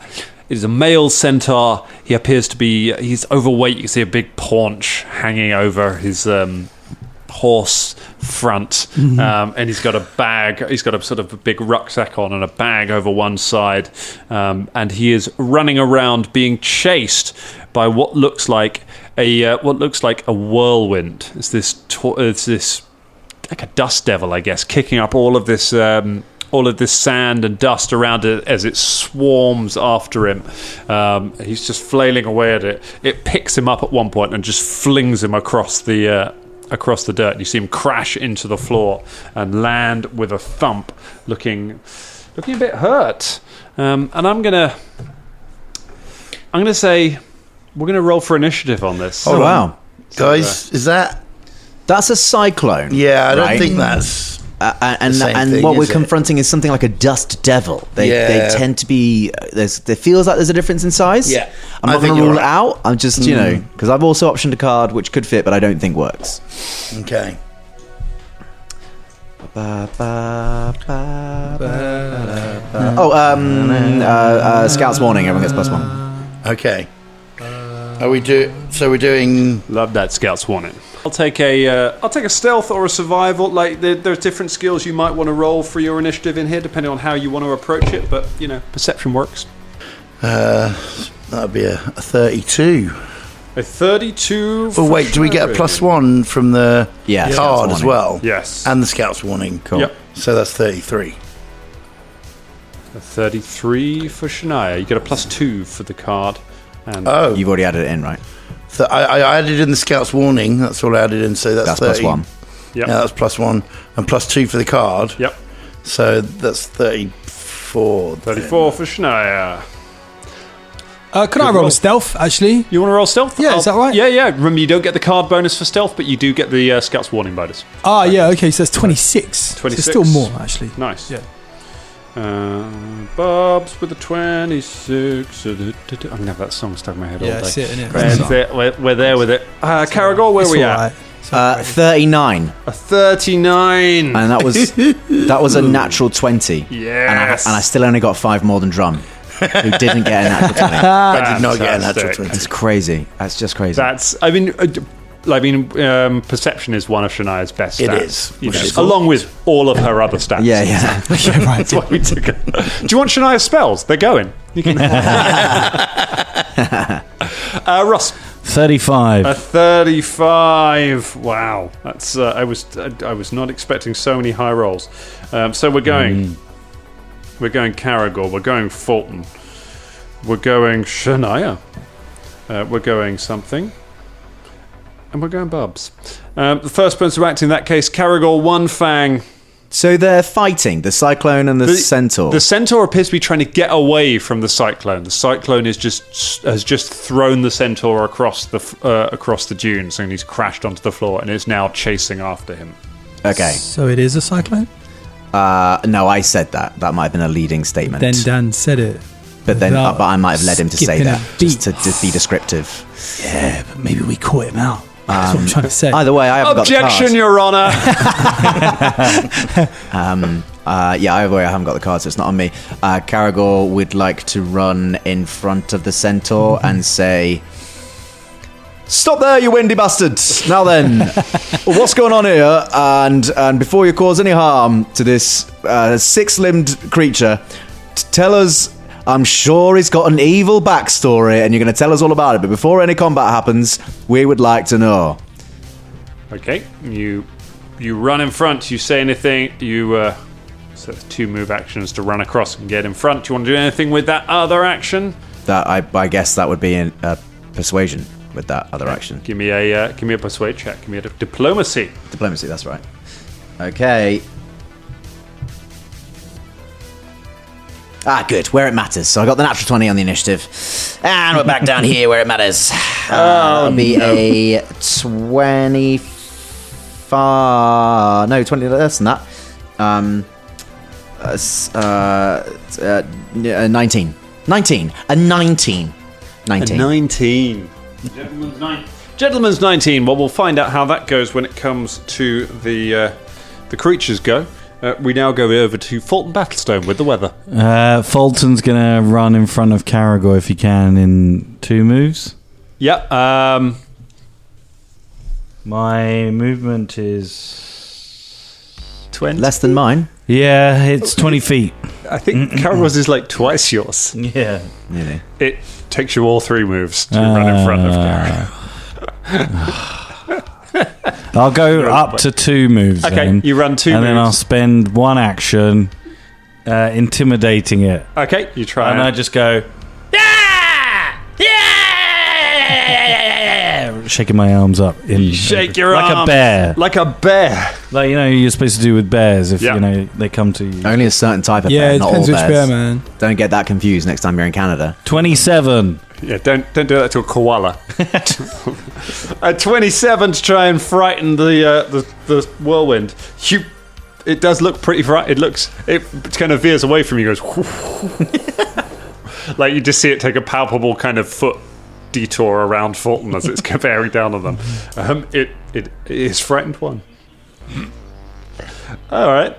male centaur. He appears to be. He's overweight. You can see a big paunch hanging over his horse front, and he's got a bag. He's got a sort of a big rucksack on and a bag over one side, and he is running around being chased by what looks like a whirlwind. It's this like a dust devil, I guess, kicking up all of this sand and dust around it as it swarms after him. He's just flailing away at it. It picks him up at one point and just flings him across the dirt. You see him crash into the floor and land with a thump, looking a bit hurt. And I'm gonna say we're gonna roll for initiative on this. Oh wow, guys, that's a cyclone? Yeah, I don't think that's. And what we're confronting is something like a dust devil. They tend to be. There feels like there's a difference in size. Yeah, I'm not going to rule it out. I'm just because I've also optioned a card which could fit, but I don't think works. Okay. Scout's warning. Everyone gets +1. Okay. We're doing. Love that Scout's warning. I'll take a stealth or a survival. Like there's different skills you might want to roll for your initiative in here, depending on how you want to approach it. But perception works. That'd be a 32. A 32. Oh wait, do we get a +1 from the card as well? Yes, and the Scout's warning. Cool. Yep. So that's 33. A 33 for Shania. You get a +2 for the card. And you've already added it in, right? I added in the Scout's Warning. That's all I added in. So that's 30. +1. Yep. Yeah, that's +1 and +2 for the card. Yep. So that's 34. 34 for Shania. Can I roll a stealth, actually? You want to roll stealth? Yeah, is that right? Yeah. Remember, you don't get the card bonus for stealth, but you do get the Scout's Warning bonus. Yeah, okay, so that's 26. 26. So still more, actually. Nice. Yeah. Bob's with the 26. I'm going to have that song stuck in my head all day. That's it, innit? That's it. We're there with it. Caragor, where are we at? 39. A 39. And that was a natural 20. Yes. And I still only got 5 more than Drum, who didn't get a natural 20. I did not get a natural 20. It's crazy. That's just crazy. Perception is one of Shania's best It stats. is. You know, along with all of her other stats. yeah. Yeah, right. That's why we took it. Do you want Shania's spells? They're going. You can. Ross. 35. A 35. Wow, that's. I was not expecting so many high rolls. So we're going. We're going Caragor. We're going Fulton. We're going Shania. We're going something. And we're going Bubs. The first person to act in that case, Caragor, One Fang. So they're fighting, the Cyclone and the Centaur. The Centaur appears to be trying to get away from the Cyclone. The Cyclone has just thrown the Centaur across the dunes, and he's crashed onto the floor, and is now chasing after him. Okay. So it is a cyclone? No, I said that. That might have been a leading statement. Then Dan said it. but I might have led him to say skipping a that just to be descriptive. Yeah, but maybe we caught him out. That's what I'm trying to say. Either way, I haven't Objection, got the Your Honour. either way, I haven't got the card, so it's not on me. Caragor would like to run in front of the Centaur and say, "Stop there, you windy bastards! Now then, what's going on here? And before you cause any harm to this six-limbed creature, tell us. I'm sure he's got an evil backstory, and you're going to tell us all about it. But before any combat happens, we would like to know." Okay, you run in front. You say anything. So 2 move actions to run across and get in front. Do you want to do anything with that other action? That I guess that would be in persuasion with that other action. Give me a persuade check. Give me a diplomacy. Diplomacy, that's right. Okay. Good, where it matters. So I got the natural 20 on the initiative. And we're back down here where it matters. It'll be a 25... No, 20 less than that. 19. 19. A 19. 19. A 19. Gentleman's 19. Well, we'll find out how that goes when it comes to the creatures go. We now go over to Fulton Battlestone with the weather. Fulton's going to run in front of Caragor if he can in 2 moves. Yep. My movement is 20. Less than mine. Yeah, it's 20 feet. I think Caragor's is like twice yours. Yeah. Really? It takes you all 3 moves to run in front of Caragor. I'll go up to 2 moves. Okay, then, you run 2 and moves. then I'll spend 1 action intimidating it. Okay, you try. And I just go, yeah! Yeah! Shaking my arms up. Shake your like arms. a bear. Like a bear. Like, you're supposed to do with bears if, they come to you. Only a certain type of Yeah, bear, it not all depends which bears. bear, man. Don't get that confused next time you're in Canada. 27. Yeah, don't do that to a koala. A 27 to try and frighten the whirlwind. It does look pretty fright. It kind of veers away from you. Goes like you just see it take a palpable kind of foot detour around Fulton as it's bearing down on them. It is frightened one. All right.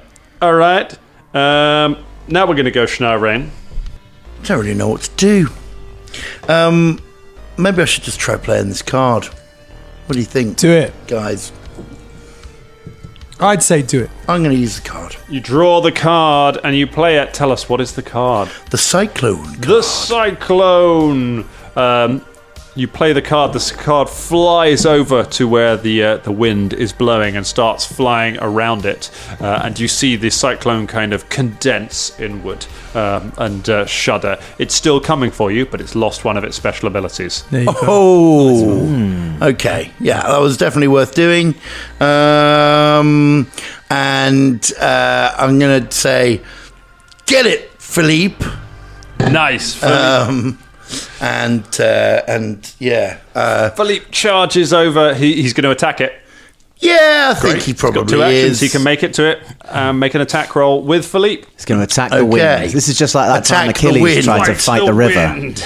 Now we're going to go Shania Rain. I don't really know what to do. Maybe I should just try playing this card. What do you think? Do it. Guys. I'd say do it. I'm going to use the card. You draw the card and you play it. Tell us, what is the card? The Cyclone card. The Cyclone. You play the card. The card flies over to where the wind is blowing and starts flying around it. And you see the cyclone kind of condense inward and shudder. It's still coming for you, but it's lost one of its special abilities. There you go. Oh, okay. Yeah, that was definitely worth doing. And I'm going to say, get it, Philippe. Nice. And yeah. Philippe charges over. He's going to attack it. Yeah, I think he He's got probably two actions. is. He can make it to it. Make an attack roll with Philippe. He's going to attack the wind. This is just like that time Attack the Achilles wind. tried to fight the river. wind.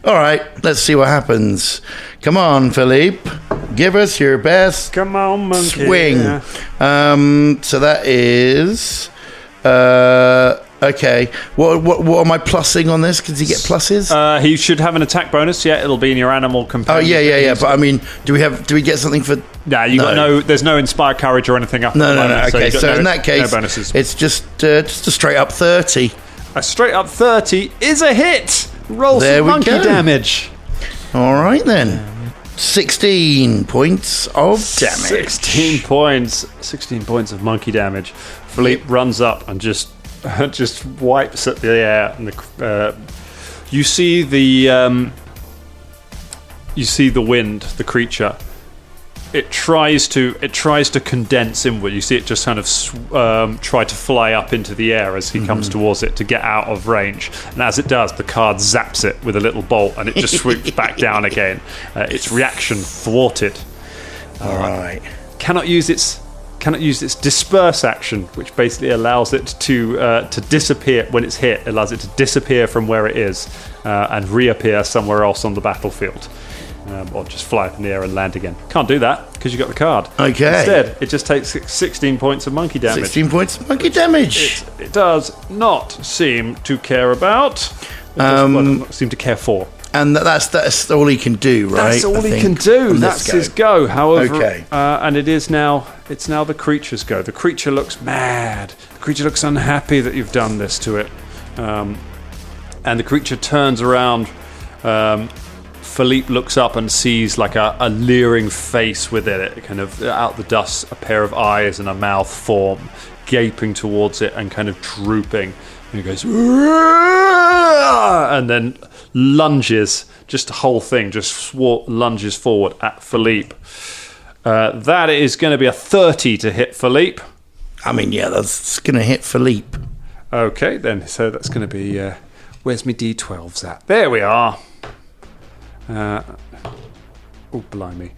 All right, let's see what happens. Come on, Philippe. Give us your best Come on, monkey. swing. Yeah. So that is... okay. What am I plussing on this? Does he get pluses? He should have an attack bonus. Yeah, it'll be in your animal Oh companion. yeah. But I mean, do we get something for? Nah, you got no. There's no inspire courage or anything up. No. at the moment, Okay, you got so no- in that case, no bonuses. it's just a straight up 30. A straight up 30 is a hit. Roll There some we monkey go. damage. All right then. 16 points of damage. 16 points. 16 points of monkey damage. Philippe runs up and just wipes at the air, and you see the wind, the creature. It tries to condense inward. You see it just kind of try to fly up into the air as he comes towards it to get out of range. And as it does, the card zaps it with a little bolt, and it just swoops back down again. Its reaction thwarted. All right. Cannot use its disperse action, which basically allows it to disappear when it's hit. It allows it to disappear from where it is and reappear somewhere else on the battlefield. Or just fly up in the air and land again. Can't do that because you got the card. Okay. Instead, it just takes 16 points of monkey damage. 16 points of monkey damage. It does not seem to care about. It does not seem to care for. And that's all he can do, right? That's all I he think, can do. on That's this his go. However, Okay. And it's now the creature's go. The creature looks mad. The creature looks unhappy that you've done this to it. And the creature turns around. Philippe looks up and sees like a leering face within it. Kind of out the dust, a pair of eyes and a mouth form, gaping towards it and kind of drooping. And he goes, and then lunges, just the whole thing, just lunges forward at Philippe. That is going to be a 30 to hit Philippe. I mean, yeah, that's going to hit Philippe. Okay, then. So that's going to be... where's my D12s at? There we are. Oh, blimey.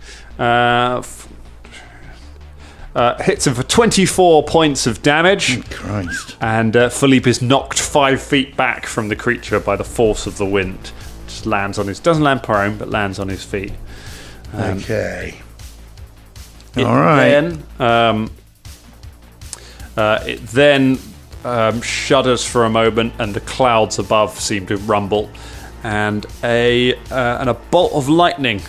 Hits him for 24 points of damage. Christ. And Philippe is knocked 5 feet back from the creature by the force of the wind. Just lands on doesn't land prone, but lands on his feet. Okay. It All right. Then shudders for a moment, and the clouds above seem to rumble, and a bolt of lightning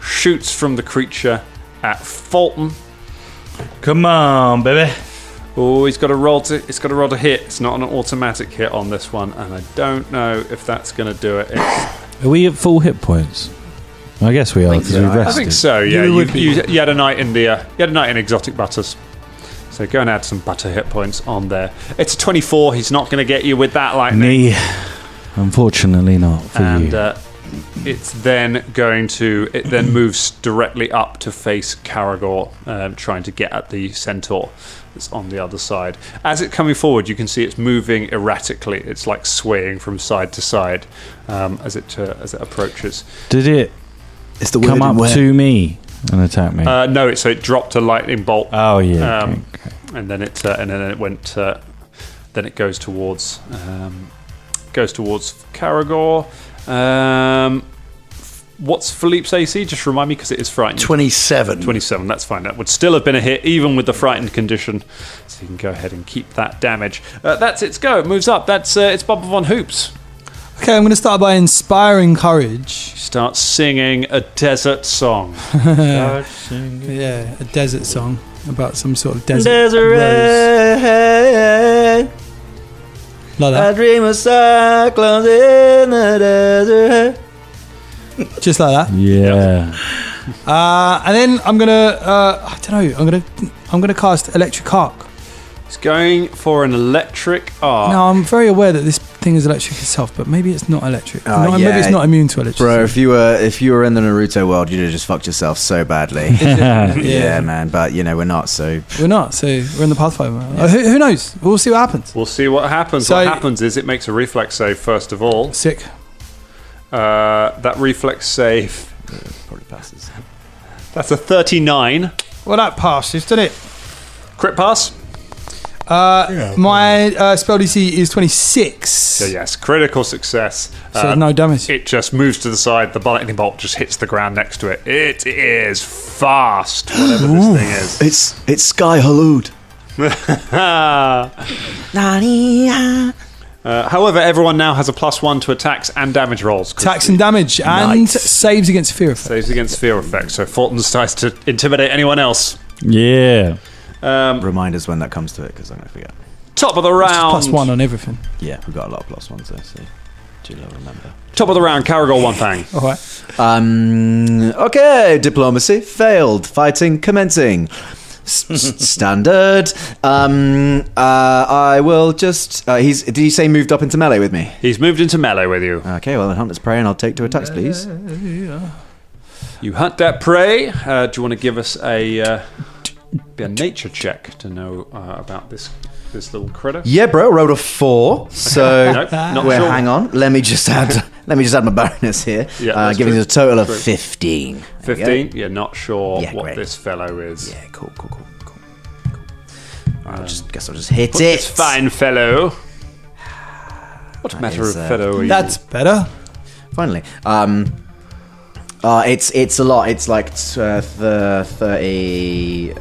shoots from the creature at Fulton. Come on, baby. Oh, it's got to roll to hit. It's not an automatic hit on this one, and I don't know if that's going to do it. Are we at full hit points? I guess we are because we rested. I think so. Yeah, you had a night in exotic butters. So go and add some butter hit points on there. It's a 24. He's not going to get you with that lightning. Me, unfortunately not for you. And it then moves directly up to face Karagor, trying to get at the centaur that's on the other side. As it's coming forward, you can see it's moving erratically. It's like swaying from side to side as it approaches. Did it come up to me and attack me? No, it dropped a lightning bolt. Oh yeah, okay. And then it went. Then it goes towards Karagor. What's Philippe's AC? Just remind me, because it is frightened. 27. 27, that's fine. That would still have been a hit, even with the frightened condition. So you can go ahead and keep that damage. That's its go. It moves up. That's it's Bob Von Hoops. Okay, I'm going to start by inspiring courage. Start singing a desert song. Yeah, a desert song about some sort of desert rose. Like that. I dream of cyclones in the desert. Just like that. Yeah. And then I'm gonna, I don't know. I'm gonna cast electric arc. It's going for an electric arc. Now I'm very aware that this thing is electric itself, but maybe it's not electric. Maybe yeah. it's not immune to electricity. Bro, if you were in the Naruto world, you'd have just fucked yourself so badly. Yeah, man. But we're not. So we're not. So we're in the Pathfinder. Who knows? We'll see what happens. We'll see what happens. So- What happens is it makes a reflex save first of all. Sick. That reflex save, probably passes. that's a 39. Well, that passes, didn't it? Crit pass? My spell DC is 26. So yes, critical success. So no damage. It just moves to the side. The lightning bolt just hits the ground next to it. It is fast, whatever this thing is. It's Sky Halud. However, everyone now has a +1 to attacks and damage rolls. Attacks and damage and saves against fear effects. Saves against fear effects. So Fulton decides to intimidate anyone else. Yeah. Remind us when that comes to it, because I'm going to forget. Top of the round. +1 on everything. Yeah, we've got a lot of +1s there, so do remember. Top of the round, Caragol One Fang. All right. Okay, diplomacy failed. Fighting commencing. Standard. I will just. Did you say moved up into melee with me? He's moved into melee with you. Okay, well then Hunter's Prey, and I'll take 2 attacks, please. You hunt that prey. Do you want to give us a nature check to know about this little critter? Yeah, bro. Rolled a 4. So Nope, not well, sure. hang on. Let me just add my bonus here. Yeah, giving true. us a total of True. 15. There we go. 15. You're not sure Yeah, what great. this fellow is. Yeah, cool. I'll just hit it. This fine fellow. What That matter is, of fellow are you? That's better. Finally. It's a lot. It's like 30.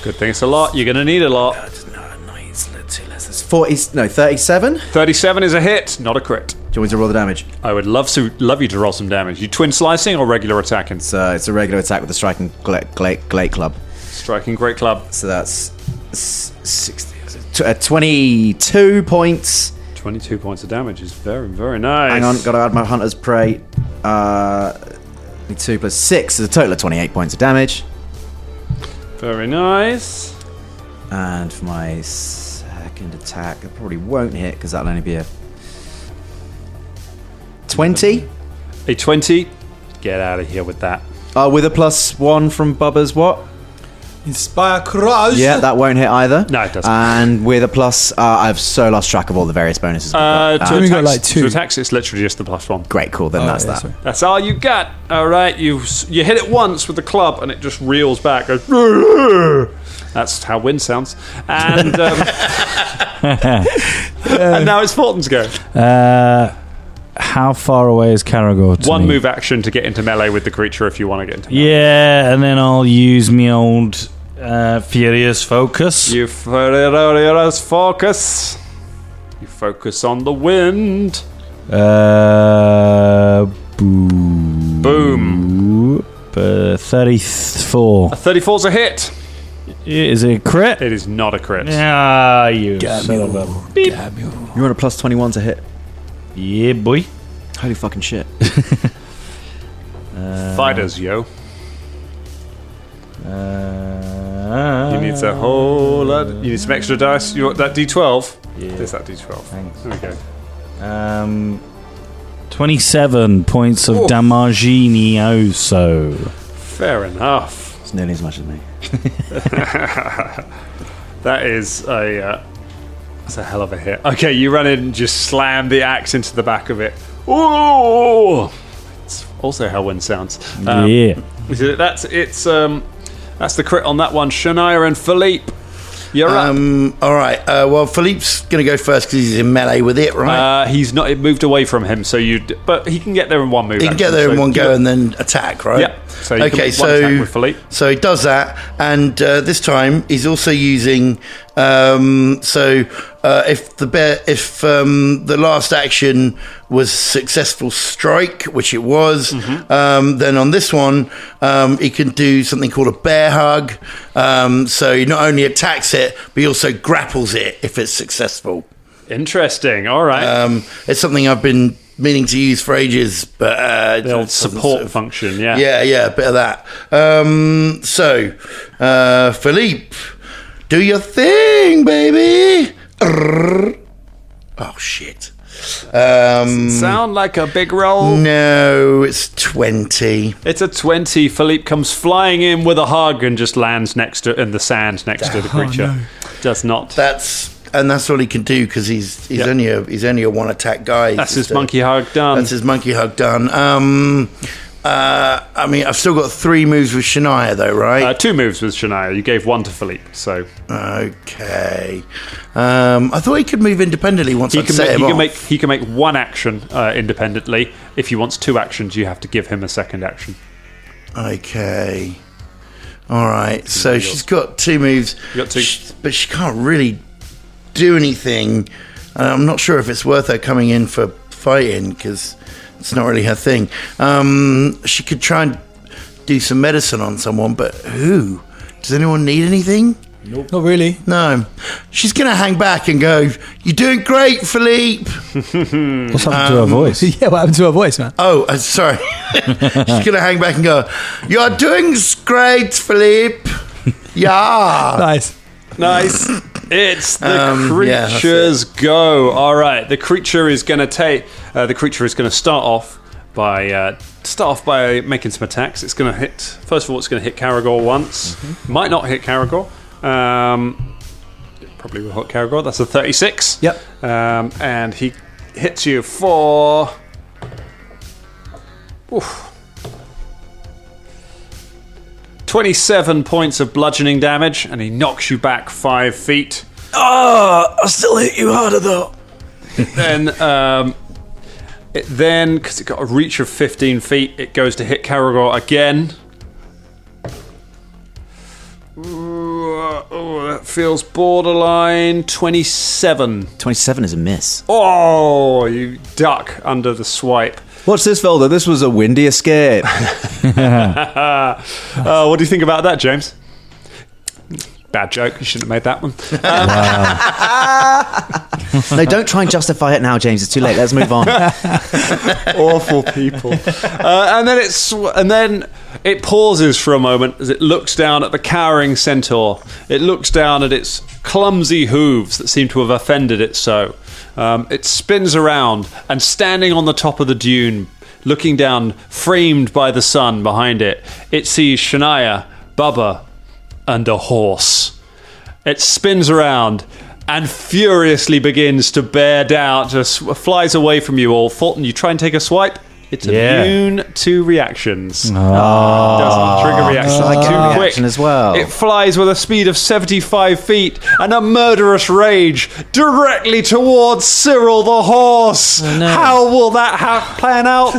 Good thing it's a lot. You're going to need a lot. No, it's too less. It's 40. No, 37. 37 is a hit, not a crit. Do you want me to roll the damage? I would love you to roll some damage. You twin slicing or regular attacking? It's a regular attack with the striking glate club. Striking great club. So that's 22 points. 22 points of damage is very, very nice. Hang on, got to add my Hunter's Prey. 2 plus 6 is a total of 28 points of damage. Very nice. And for my second attack, I probably won't hit because that'll only be a 20. A 20. Get out of here with that. With a +1 from Bubba's what? Inspire Crush. Yeah, that won't hit either. No, it doesn't. And with a plus, I've so lost track of all the various bonuses. To we attacks, got like 2. To attacks, it's literally just the +1. Great, cool. Then that's that. Sorry. That's all you got. All right, you hit it once with the club, and it just reels back. Goes, that's how wind sounds. And and now it's Fulton's go. How far away is Caragor to One me? move action to get into melee with the creature if you want to get into melee. Yeah, and then I'll use me old Furious Focus. You furious focus. You focus on the wind. Boom. Boom. 34. 34's a hit. Is it a crit? It is not a crit. Ah, you son of a beep. You're on a +21 to hit. Yeah, boy. Holy fucking shit. Fighters, yo. You need a whole lot. You need some extra dice. You want that D12? Yeah. There's that D12. Thanks. There we go. 27 points of damage also. Fair enough. It's nearly as much as me. That is that's a hell of a hit. Okay, you run in and just slam the axe into the back of it. Ooh! It's also how wind sounds. Yeah. That's the crit on that one. Shania and Philippe, you're up. All right. Well, Philippe's going to go first because he's in melee with it, right? He's not. It moved away from him, but he can get there in one move. He can get there in one go and then attack, right? Yeah. So you can make one attack with Philippe. So he does that, and this time he's also using. If the last action was successful strike, which it was, then on this one he can do something called a bear hug. So he not only attacks it, but he also grapples it if it's successful. Interesting. All right. It's something I've been meaning to use for ages, but The old support function, yeah. Yeah, a bit of that. So, Philippe, do your thing, baby. Oh shit. Sound like a big roll? No, it's 20. It's a 20. Philippe comes flying in with a hug and just lands in the sand next to the creature. Does not. That's all he can do because he's only a one attack guy. That's his monkey hug done. That's his monkey hug done. I mean, I've still got 3 moves with Shania, though, right? 2 moves with Shania. You gave 1 to Philippe, so okay. I thought he could move independently once I set him off. He can make 1 action independently. If he wants 2 actions, you have to give him a second action. Okay. All right. So she's got 2 moves. You got 2, but she can't really do anything. I'm not sure if it's worth her coming in for fighting because it's not really her thing. She could try and do some medicine on someone, but who? Does anyone need anything? Nope. Not really. No. She's going to hang back and go, "You're doing great, Philippe." What's happened to her voice? Yeah, what happened to her voice, man? Oh, sorry. She's going to hang back and go, "You're doing great, Philippe." Yeah. Nice. It's the creature's go. All right, the creature is going to start off by making some attacks. It's going to hit. First of all, it's going to hit Caragor once. Might not hit Caragor. Probably will hit Caragor. That's a 36. Yep. And he hits you for. 27 points of bludgeoning damage, and he knocks you back 5 feet. I still hit you harder though. Then, because it got a reach of 15 feet, it goes to hit Caragor again. That feels borderline. 27. 27 is a miss. Oh, you duck under the swipe. What's this, Velda? This was a windy escape. What do you think about that, James? Bad joke. You shouldn't have made that one. No, don't try and justify it now, James. It's too late. Let's move on. Awful people. And then it pauses for a moment as it looks down at the cowering centaur. It looks down at its clumsy hooves that seem to have offended it so. It spins around, and standing on the top of the dune, looking down, framed by the sun behind it, it sees Shania, Bubba, and a horse. It spins around and furiously begins to bear down, just flies away from you all. Fulton, you try and take a swipe. It's immune to reactions. Doesn't trigger reactions. Too quick as well. It flies with a speed of 75 feet and a murderous rage directly towards Cyril the horse. Oh, no. How will that plan out?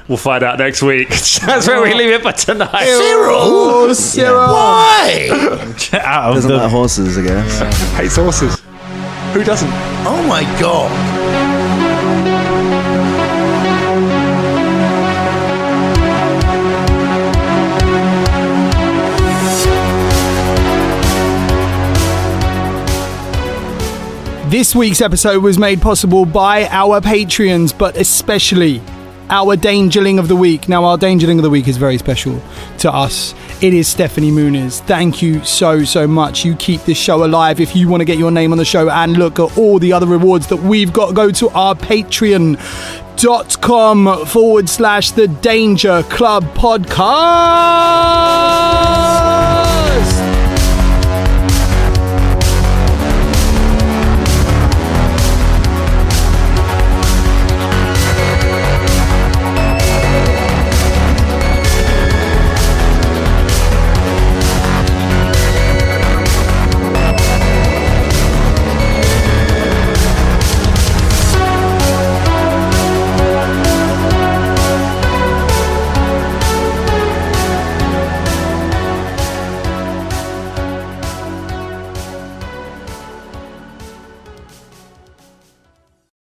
We'll find out next week. That's where we leave it for tonight. Cyril! Why? Doesn't like horses, I guess. Hates horses. Who doesn't? Oh my god. This week's episode was made possible by our Patreons, but especially our Dangerling of the Week. Now, our Dangerling of the Week is very special to us. It is Stephanie Muniz. Thank you so, so much. You keep this show alive. If you want to get your name on the show and look at all the other rewards that we've got, go to our patreon.com/The Danger Club Podcast.